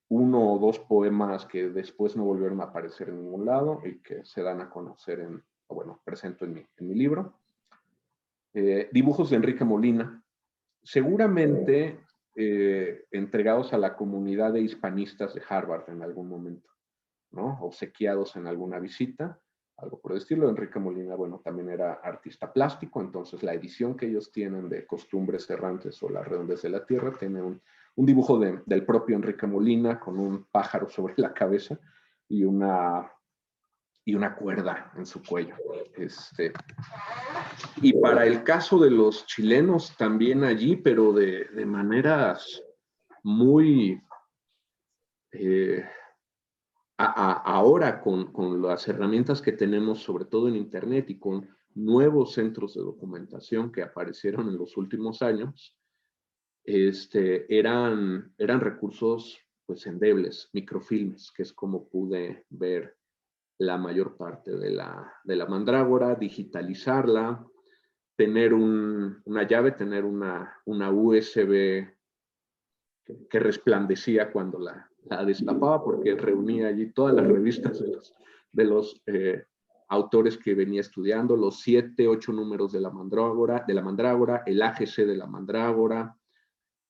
1 o 2 poemas que después no volvieron a aparecer en ningún lado y que se dan a conocer presento en mi libro. Dibujos de Enrique Molina, seguramente entregados a la comunidad de hispanistas de Harvard en algún momento, ¿no? Obsequiados en alguna visita, algo por el estilo. Enrique Molina, bueno, también era artista plástico, entonces la edición que ellos tienen de Costumbres Errantes o La Redondez de la Tierra tiene un dibujo del propio Enrique Molina con un pájaro sobre la cabeza y una cuerda en su cuello. Y para el caso de los chilenos, también allí, pero de maneras muy... ahora con las herramientas que tenemos, sobre todo en Internet y con nuevos centros de documentación que aparecieron en los últimos años, eran recursos pues endebles, microfilmes, que es como pude ver la mayor parte de la mandrágora, digitalizarla, tener una llave, tener una USB que resplandecía cuando la destapaba, porque reunía allí todas las revistas de los autores que venía estudiando, los 7, 8 números de la mandrágora, el AGC de la mandrágora,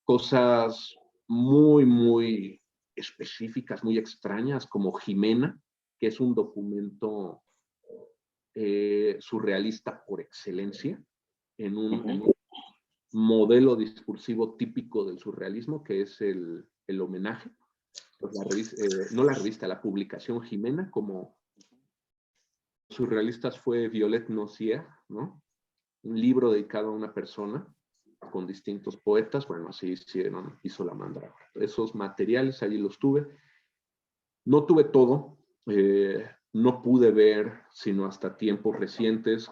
cosas muy, muy específicas, muy extrañas, como Jimena, que es un documento surrealista por excelencia, en un modelo discursivo típico del surrealismo, que es el homenaje. Pues la publicación Jimena, como surrealistas fue Violet Nozière, ¿no? Un libro dedicado a una persona con distintos poetas. Bueno, así hizo la mandrágora. Esos materiales allí los tuve. No tuve todo, no pude ver sino hasta tiempos recientes,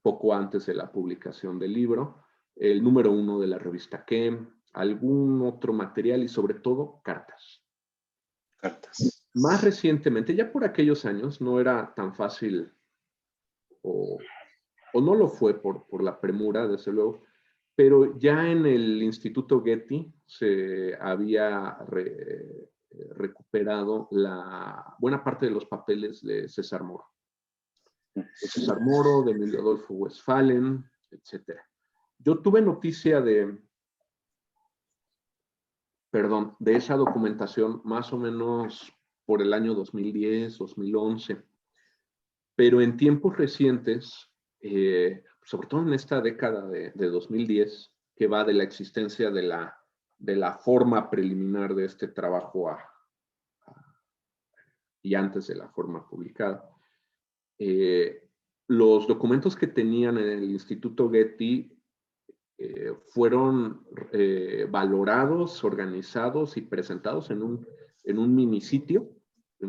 poco antes de la publicación del libro, el número 1 de la revista ¿Qué? Algún otro material y sobre todo cartas. Cartas. Más recientemente, ya por aquellos años, no era tan fácil o no lo fue por la premura, desde luego, pero ya en el Instituto Getty se había recuperado buena parte de los papeles de César Moro. De César Moro, de Emilio Adolfo Westphalen, etc. Yo tuve noticia de esa documentación más o menos por el año 2010, 2011, pero en tiempos recientes, sobre todo en esta década de 2010, que va de la existencia de la forma preliminar de este trabajo y antes de la forma publicada, los documentos que tenían en el Instituto Getty fueron valorados, organizados y presentados en un minisitio, de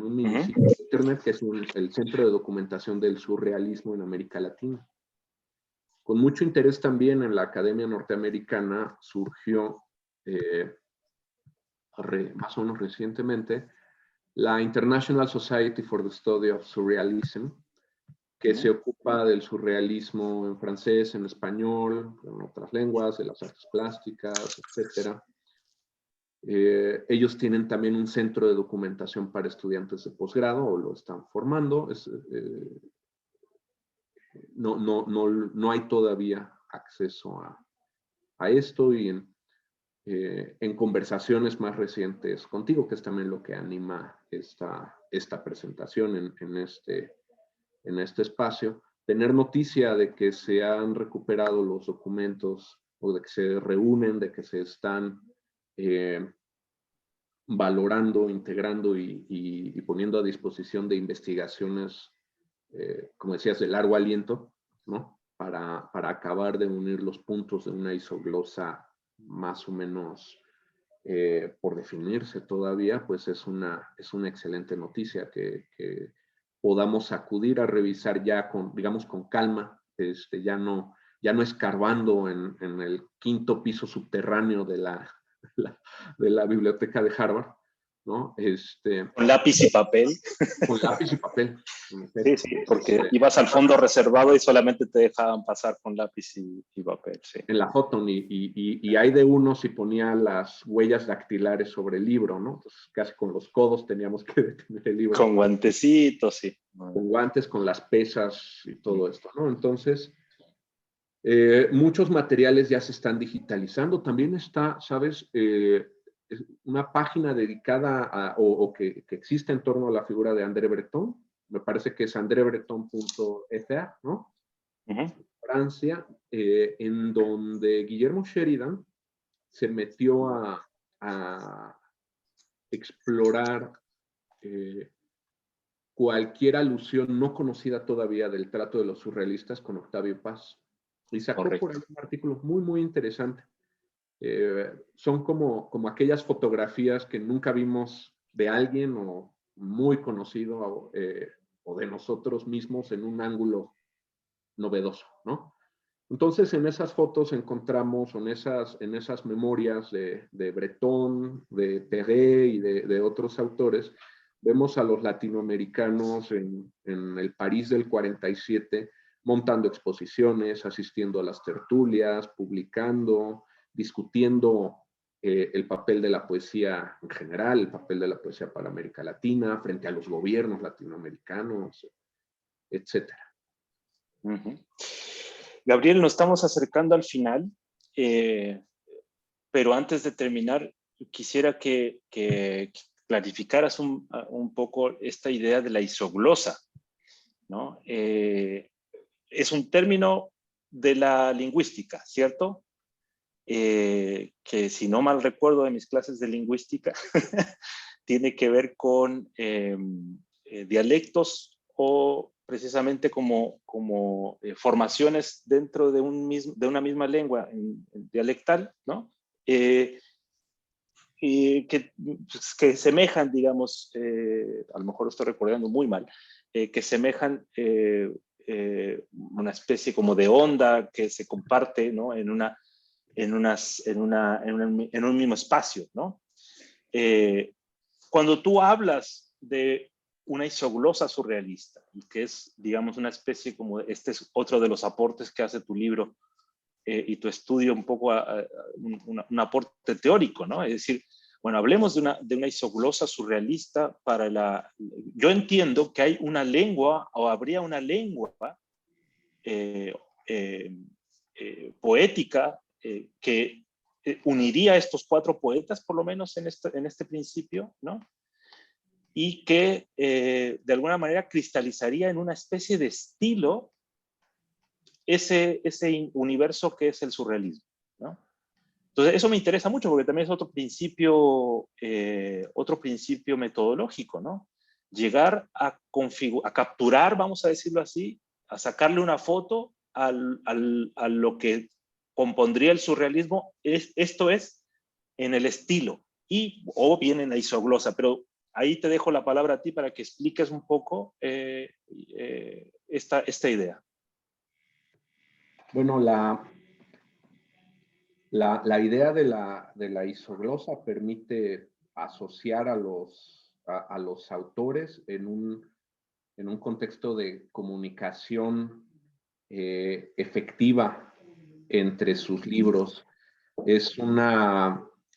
internet, que es el Centro de Documentación del Surrealismo en América Latina. Con mucho interés también en la Academia Norteamericana surgió, más o menos recientemente, la International Society for the Study of Surrealism, que se ocupa del surrealismo en francés, en español, en otras lenguas, de las artes plásticas, etc. Ellos tienen también un centro de documentación para estudiantes de posgrado, o lo están formando. No hay todavía acceso a esto, y en conversaciones más recientes contigo, que es también lo que anima esta presentación en este espacio, tener noticia de que se han recuperado los documentos, o de que se reúnen, de que se están valorando, integrando y poniendo a disposición de investigaciones, como decías, de largo aliento, ¿no? Para acabar de unir los puntos de una isoglosa más o menos por definirse todavía, pues es una excelente noticia que podamos acudir a revisar ya digamos, con calma, ya no escarbando en el 5º piso subterráneo de la biblioteca de Harvard, ¿no? Con lápiz y papel. Con lápiz y papel. Sí, sí, porque ibas al fondo reservado y solamente te dejaban pasar con lápiz y papel, sí. En la Houghton, y hay de uno si ponía las huellas dactilares sobre el libro, ¿no? Entonces, casi con los codos teníamos que detener el libro. Con guantecitos, sí. Con guantes, con las pesas y todo esto, ¿no? Entonces, muchos materiales ya se están digitalizando. También está, ¿sabes? Una página dedicada o que existe en torno a la figura de André Breton. Me parece que es andrebreton.fr, ¿no? Francia, en donde Guillermo Sheridan se metió a explorar cualquier alusión no conocida todavía del trato de los surrealistas con Octavio Paz. Y sacó por ahí un artículo muy, muy interesante. Son como aquellas fotografías que nunca vimos de alguien o muy conocido o de nosotros mismos en un ángulo novedoso, ¿no? Entonces, en esas fotos encontramos, en esas memorias de Breton, de Perret y de otros autores, vemos a los latinoamericanos en el París del 47 montando exposiciones, asistiendo a las tertulias, publicando, discutiendo el papel de la poesía en general, el papel de la poesía para América Latina, frente a los gobiernos latinoamericanos, etcétera. Gabriel, nos estamos acercando al final, pero antes de terminar, quisiera que clarificaras un poco esta idea de la isoglosa, ¿no? Es un término de la lingüística, ¿cierto? Que si no mal recuerdo de mis clases de lingüística, tiene que ver con dialectos o precisamente como formaciones dentro de una misma lengua dialectal, ¿no? Que semejan, digamos, a lo mejor estoy recordando muy mal, que semejan una especie como de onda que se comparte, ¿no? en un mismo espacio, ¿no? Cuando tú hablas de una isoglosa surrealista, que es, digamos, una especie como, este es otro de los aportes que hace tu libro y tu estudio, un poco un aporte teórico, ¿no? Es decir, bueno, hablemos de una isoglosa surrealista para yo entiendo que hay una lengua, o habría una lengua poética que uniría a estos 4 poetas, por lo menos en este principio, ¿no? Y que de alguna manera cristalizaría en una especie de estilo ese universo que es el surrealismo, ¿no? Entonces, eso me interesa mucho porque también es otro principio metodológico, ¿no? Llegar a capturar, vamos a decirlo así, a sacarle una foto a lo que compondría el surrealismo, esto es, en el estilo, o bien en la isoglosa, pero ahí te dejo la palabra a ti para que expliques un poco esta idea. Bueno, la idea de la isoglosa permite asociar a los a los autores en un contexto de comunicación efectiva entre sus libros. Es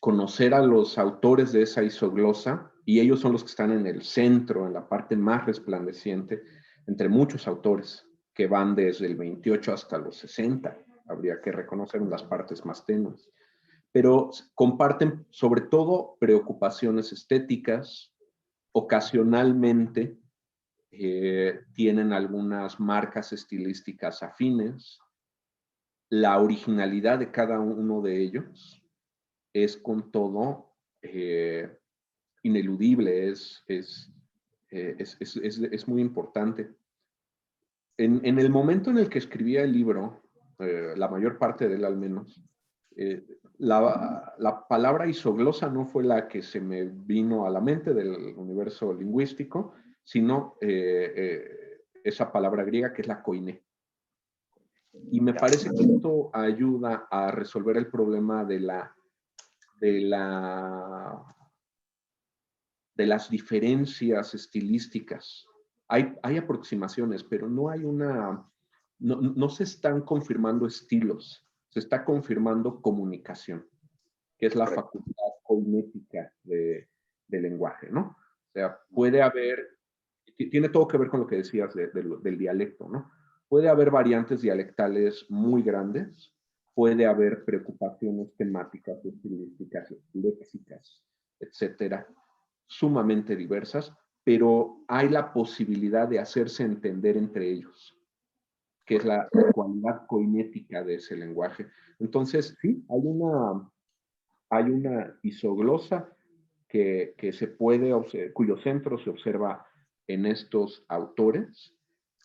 conocer a los autores de esa isoglosa, y ellos son los que están en el centro, en la parte más resplandeciente, entre muchos autores que van desde el 28 hasta los 60. Habría que reconocer las partes más tenues. Pero comparten sobre todo preocupaciones estéticas, ocasionalmente tienen algunas marcas estilísticas afines. La originalidad de cada uno de ellos es con todo ineludible, es muy importante. En el momento en el que escribía el libro, la mayor parte de él al menos, la palabra isoglosa no fue la que se me vino a la mente del universo lingüístico, sino esa palabra griega que es la koiné. Y me parece que esto ayuda a resolver el problema de las diferencias estilísticas. Hay aproximaciones, pero no se están confirmando estilos, se está confirmando comunicación, que es la facultad cognitiva del lenguaje, ¿no? O sea, puede haber, tiene todo que ver con lo que decías del dialecto, ¿no? Puede haber variantes dialectales muy grandes, puede haber preocupaciones temáticas, estilísticas, léxicas, etcétera, sumamente diversas, pero hay la posibilidad de hacerse entender entre ellos, que es la cualidad coinética de ese lenguaje. Entonces, sí, hay una isoglosa que se puede observar, cuyo centro se observa en estos autores,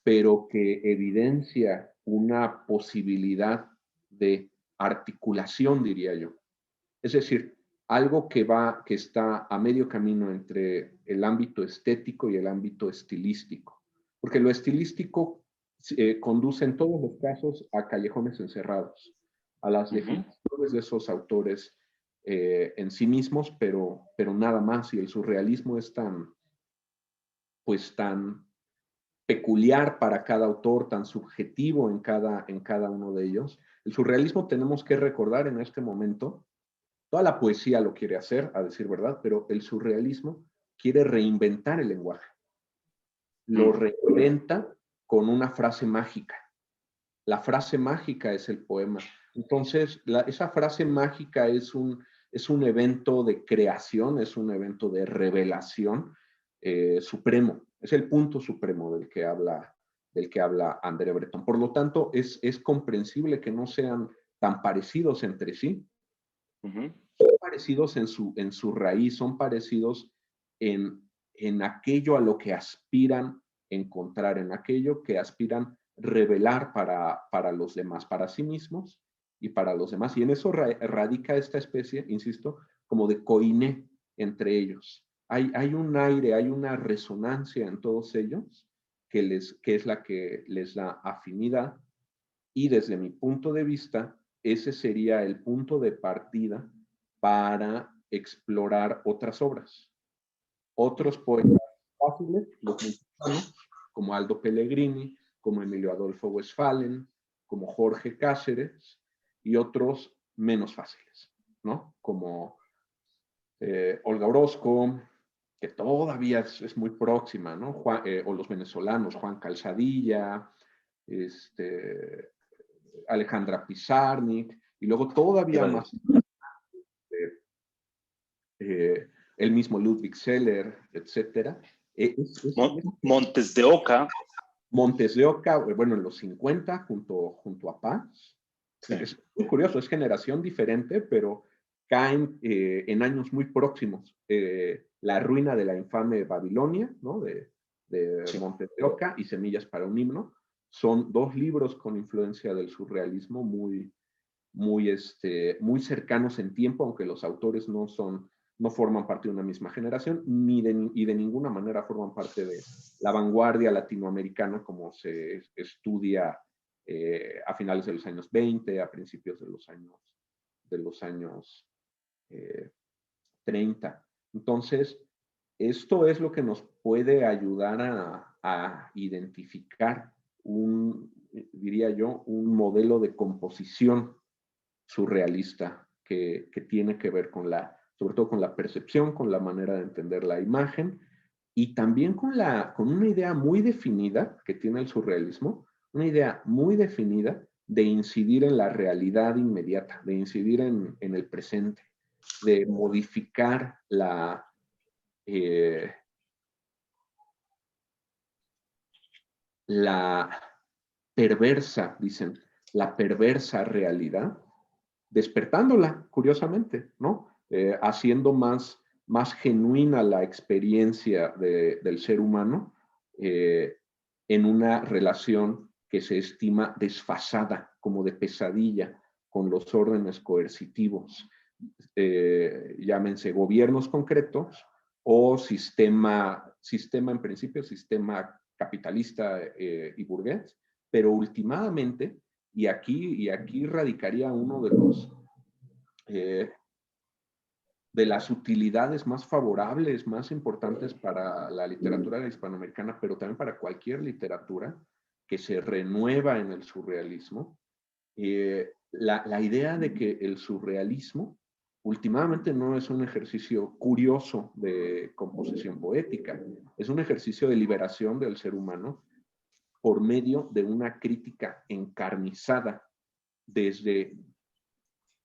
pero que evidencia una posibilidad de articulación, diría yo. Es decir, algo que está a medio camino entre el ámbito estético y el ámbito estilístico. Porque lo estilístico conduce en todos los casos a callejones encerrados, a las definiciones de esos autores en sí mismos, pero nada más. Y el surrealismo es tan peculiar para cada autor, tan subjetivo en cada uno de ellos. El surrealismo, tenemos que recordar en este momento, toda la poesía lo quiere hacer, a decir verdad, pero el surrealismo quiere reinventar el lenguaje. Lo reinventa con una frase mágica. La frase mágica es el poema. Entonces, esa frase mágica es un evento de creación, es un evento de revelación supremo. Es el punto supremo del que habla André Breton. Por lo tanto, es comprensible que no sean tan parecidos entre sí. Son parecidos en su raíz, son parecidos en aquello a lo que aspiran encontrar, en aquello que aspiran revelar para los demás, para sí mismos y para los demás. Y en eso radica esta especie, insisto, como de coiné entre ellos. Hay un aire, hay una resonancia en todos ellos que es la que les da afinidad, y desde mi punto de vista, ese sería el punto de partida para explorar otras obras. Otros poetas fáciles, los mexicanos, como Aldo Pellegrini, como Emilio Adolfo Westphalen, como Jorge Cáceres, y otros menos fáciles, ¿no? Como Olga Orozco, que todavía es muy próxima, ¿no? O los venezolanos, Juan Calzadilla, Alejandra Pizarnik, y luego todavía más el mismo Ludwig Seller, etcétera. Montes de Oca. Montes de Oca, bueno, en los 50, junto a Paz. Sí. Es muy curioso, es generación diferente, pero caen en años muy próximos. La ruina de la infame Babilonia, ¿no? de sí. Montes de Oca, y Semillas para un himno, son dos libros con influencia del surrealismo muy cercanos en tiempo, aunque los autores no forman parte de una misma generación, y de ninguna manera forman parte de la vanguardia latinoamericana como se estudia a finales de los años 20, a principios de los años 30. Entonces, esto es lo que nos puede ayudar a identificar diría yo, un modelo de composición surrealista que tiene que ver sobre todo con la percepción, con la manera de entender la imagen y también con una idea muy definida que tiene el surrealismo, una idea muy definida de incidir en la realidad inmediata, de incidir en el presente, de modificar la perversa, dicen, la perversa realidad, despertándola, curiosamente, ¿no? Haciendo más genuina la experiencia del ser humano en una relación que se estima desfasada, como de pesadilla, con los órdenes coercitivos, llámense gobiernos concretos o sistema en principio, sistema capitalista y burgués, pero últimamente, y aquí radicaría uno de las utilidades más favorables, más importantes para la literatura hispanoamericana, pero también para cualquier literatura que se renueva en el surrealismo, la idea de que el surrealismo últimamente no es un ejercicio curioso de composición poética, es un ejercicio de liberación del ser humano por medio de una crítica encarnizada desde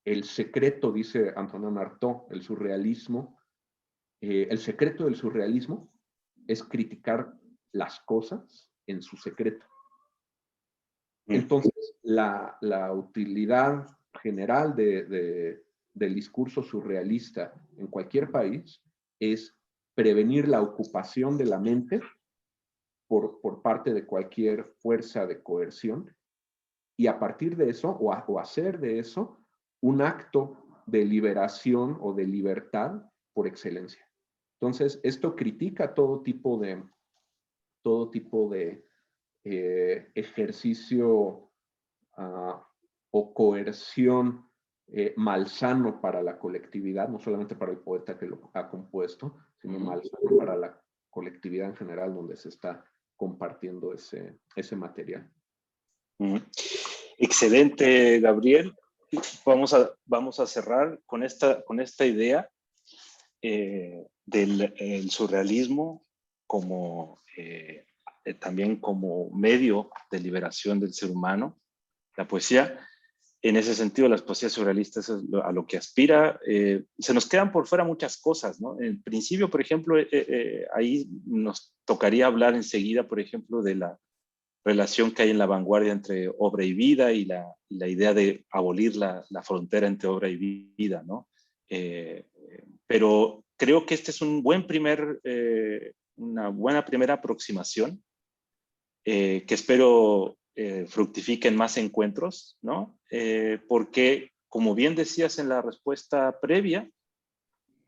el secreto, dice Antonin Artaud, el surrealismo, el secreto del surrealismo es criticar las cosas en su secreto. Entonces, la utilidad general del discurso surrealista en cualquier país es prevenir la ocupación de la mente por parte de cualquier fuerza de coerción y a partir de eso, o hacer de eso, un acto de liberación o de libertad por excelencia. Entonces, esto critica todo tipo de ejercicio o coerción malsano para la colectividad, no solamente para el poeta que lo ha compuesto, sino malsano para la colectividad en general donde se está compartiendo ese material. Excelente, Gabriel. Vamos a cerrar con esta idea del surrealismo también como medio de liberación del ser humano. La poesía, en ese sentido, las poesías surrealistas es a lo que aspira. Se nos quedan por fuera muchas cosas, ¿no? En principio, por ejemplo, ahí nos tocaría hablar enseguida, por ejemplo, de la relación que hay en la vanguardia entre obra y vida y la idea de abolir la frontera entre obra y vida, ¿no? Pero creo que este es una buena primera aproximación que espero fructifique en más encuentros, ¿no? Porque, como bien decías en la respuesta previa,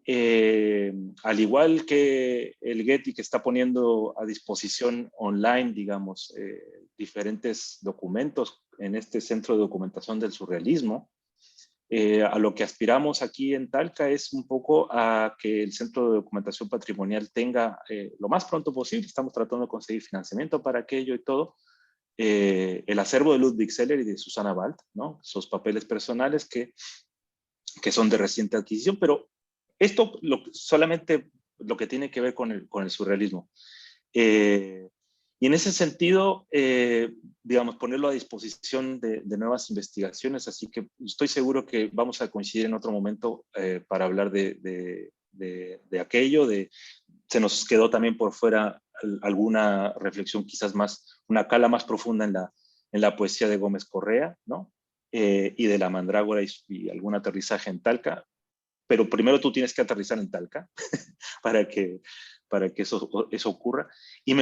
al igual que el Getty, que está poniendo a disposición online, digamos, diferentes documentos en este centro de documentación del surrealismo, a lo que aspiramos aquí en Talca es un poco a que el Centro de Documentación Patrimonial tenga lo más pronto posible, estamos tratando de conseguir financiamiento para aquello y todo, el acervo de Ludwig Seller y de Susana Wald, ¿no? Sus papeles personales que son de reciente adquisición, pero esto solamente lo que tiene que ver con el surrealismo. Y en ese sentido, digamos, ponerlo a disposición de nuevas investigaciones, así que estoy seguro que vamos a coincidir en otro momento para hablar de aquello. Se nos quedó también por fuera alguna reflexión quizás una cala más profunda en la poesía de Gómez Correa, ¿no? Y de la mandrágora y algún aterrizaje en Talca, pero primero tú tienes que aterrizar en Talca para que eso ocurra. Y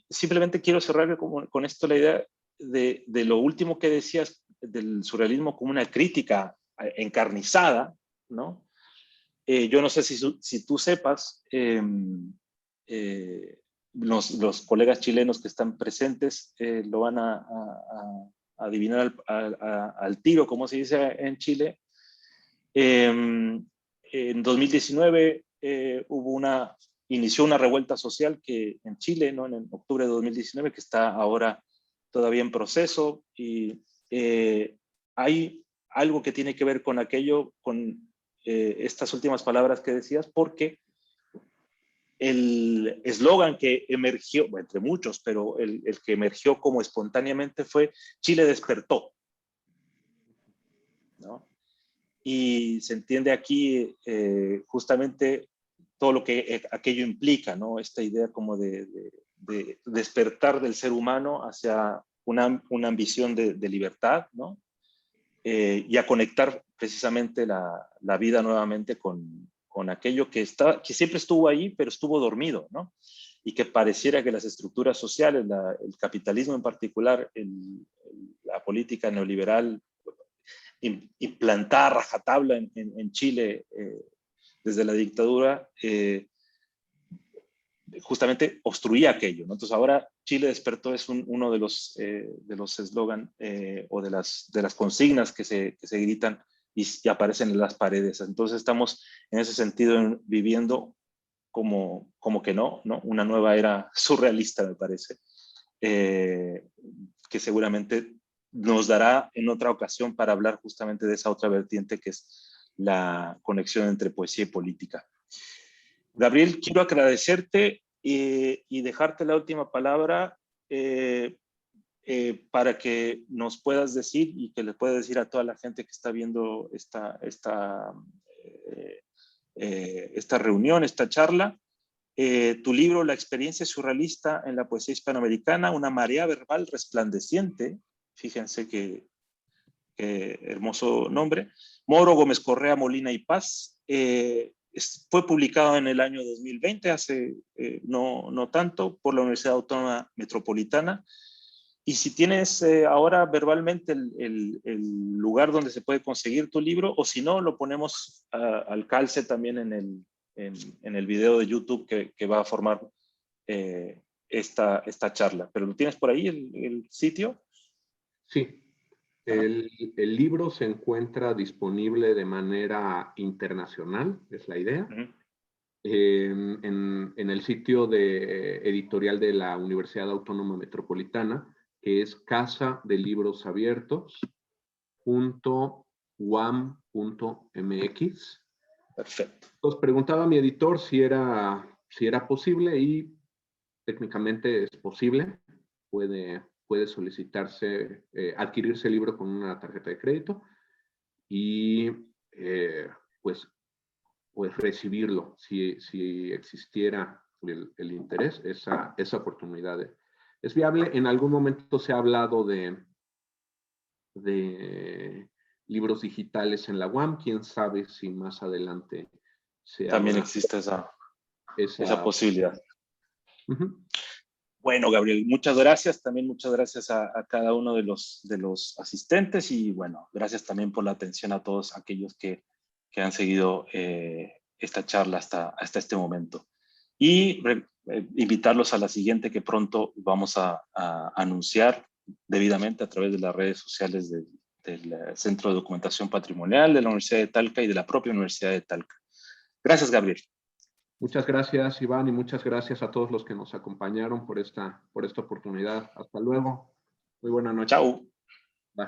simplemente quiero cerrar con esto la idea de lo último que decías del surrealismo como una crítica encarnizada, ¿no? Yo no sé si tú sepas, los colegas chilenos que están presentes lo van a adivinar al tiro, como se dice en Chile. En 2019 hubo una inició una revuelta social que en Chile, ¿no? En octubre de 2019, que está ahora todavía en proceso, y hay algo que tiene que ver con aquello, con estas últimas palabras que decías, porque el eslogan que emergió, bueno, entre muchos, pero el que emergió como espontáneamente fue Chile despertó, ¿no? Y se entiende aquí justamente todo lo que aquello implica, ¿no? Esta idea como de despertar del ser humano hacia una ambición de libertad, ¿no? Y a conectar precisamente la vida nuevamente con aquello que siempre estuvo ahí, pero estuvo dormido, ¿no? Y que pareciera que las estructuras sociales, el capitalismo en particular, la política neoliberal implantada a rajatabla en Chile desde la dictadura, justamente obstruía aquello, ¿no? Entonces ahora Chile despertó es uno de los eslogan o de las consignas que se gritan y aparecen en las paredes. Entonces estamos en ese sentido viviendo como que no, una nueva era surrealista, me parece, que seguramente nos dará en otra ocasión para hablar justamente de esa otra vertiente que es la conexión entre poesía y política. Gabriel, quiero agradecerte y dejarte la última palabra para que nos puedas decir y que le puedas decir a toda la gente que está viendo esta reunión, esta charla, tu libro, La experiencia surrealista en la poesía hispanoamericana, una marea verbal resplandeciente, fíjense que hermoso nombre, Moro Gómez Correa Molina y Paz, fue publicado en el año 2020, hace no tanto, por la Universidad Autónoma Metropolitana. Y si tienes ahora verbalmente el lugar donde se puede conseguir tu libro, o si no, lo ponemos al calce también en el video de YouTube que va a formar esta charla. ¿Pero lo tienes por ahí, el sitio? Sí. El libro se encuentra disponible de manera internacional, es la idea. Uh-huh. En el sitio editorial de la Universidad Autónoma Metropolitana, que es casadelibrosaBiertos.uam.mx. Perfecto. Entonces preguntaba a mi editor si era posible, y técnicamente es posible. Puede solicitarse, adquirirse el libro con una tarjeta de crédito y pues recibirlo si existiera el interés, esa oportunidad. Es viable. En algún momento se ha hablado de libros digitales en la UAM. Quién sabe si más adelante se También abra existe esa esa posibilidad. Uh-huh. Bueno, Gabriel, muchas gracias. También muchas gracias a cada uno de los asistentes y bueno, gracias también por la atención a todos aquellos que han seguido esta charla hasta este momento. Y invitarlos a la siguiente que pronto vamos a anunciar debidamente a través de las redes sociales del Centro de Documentación Patrimonial de la Universidad de Talca y de la propia Universidad de Talca. Gracias, Gabriel. Muchas gracias, Iván, y muchas gracias a todos los que nos acompañaron por esta oportunidad. Hasta luego. Muy buena noche. Chao. Bye.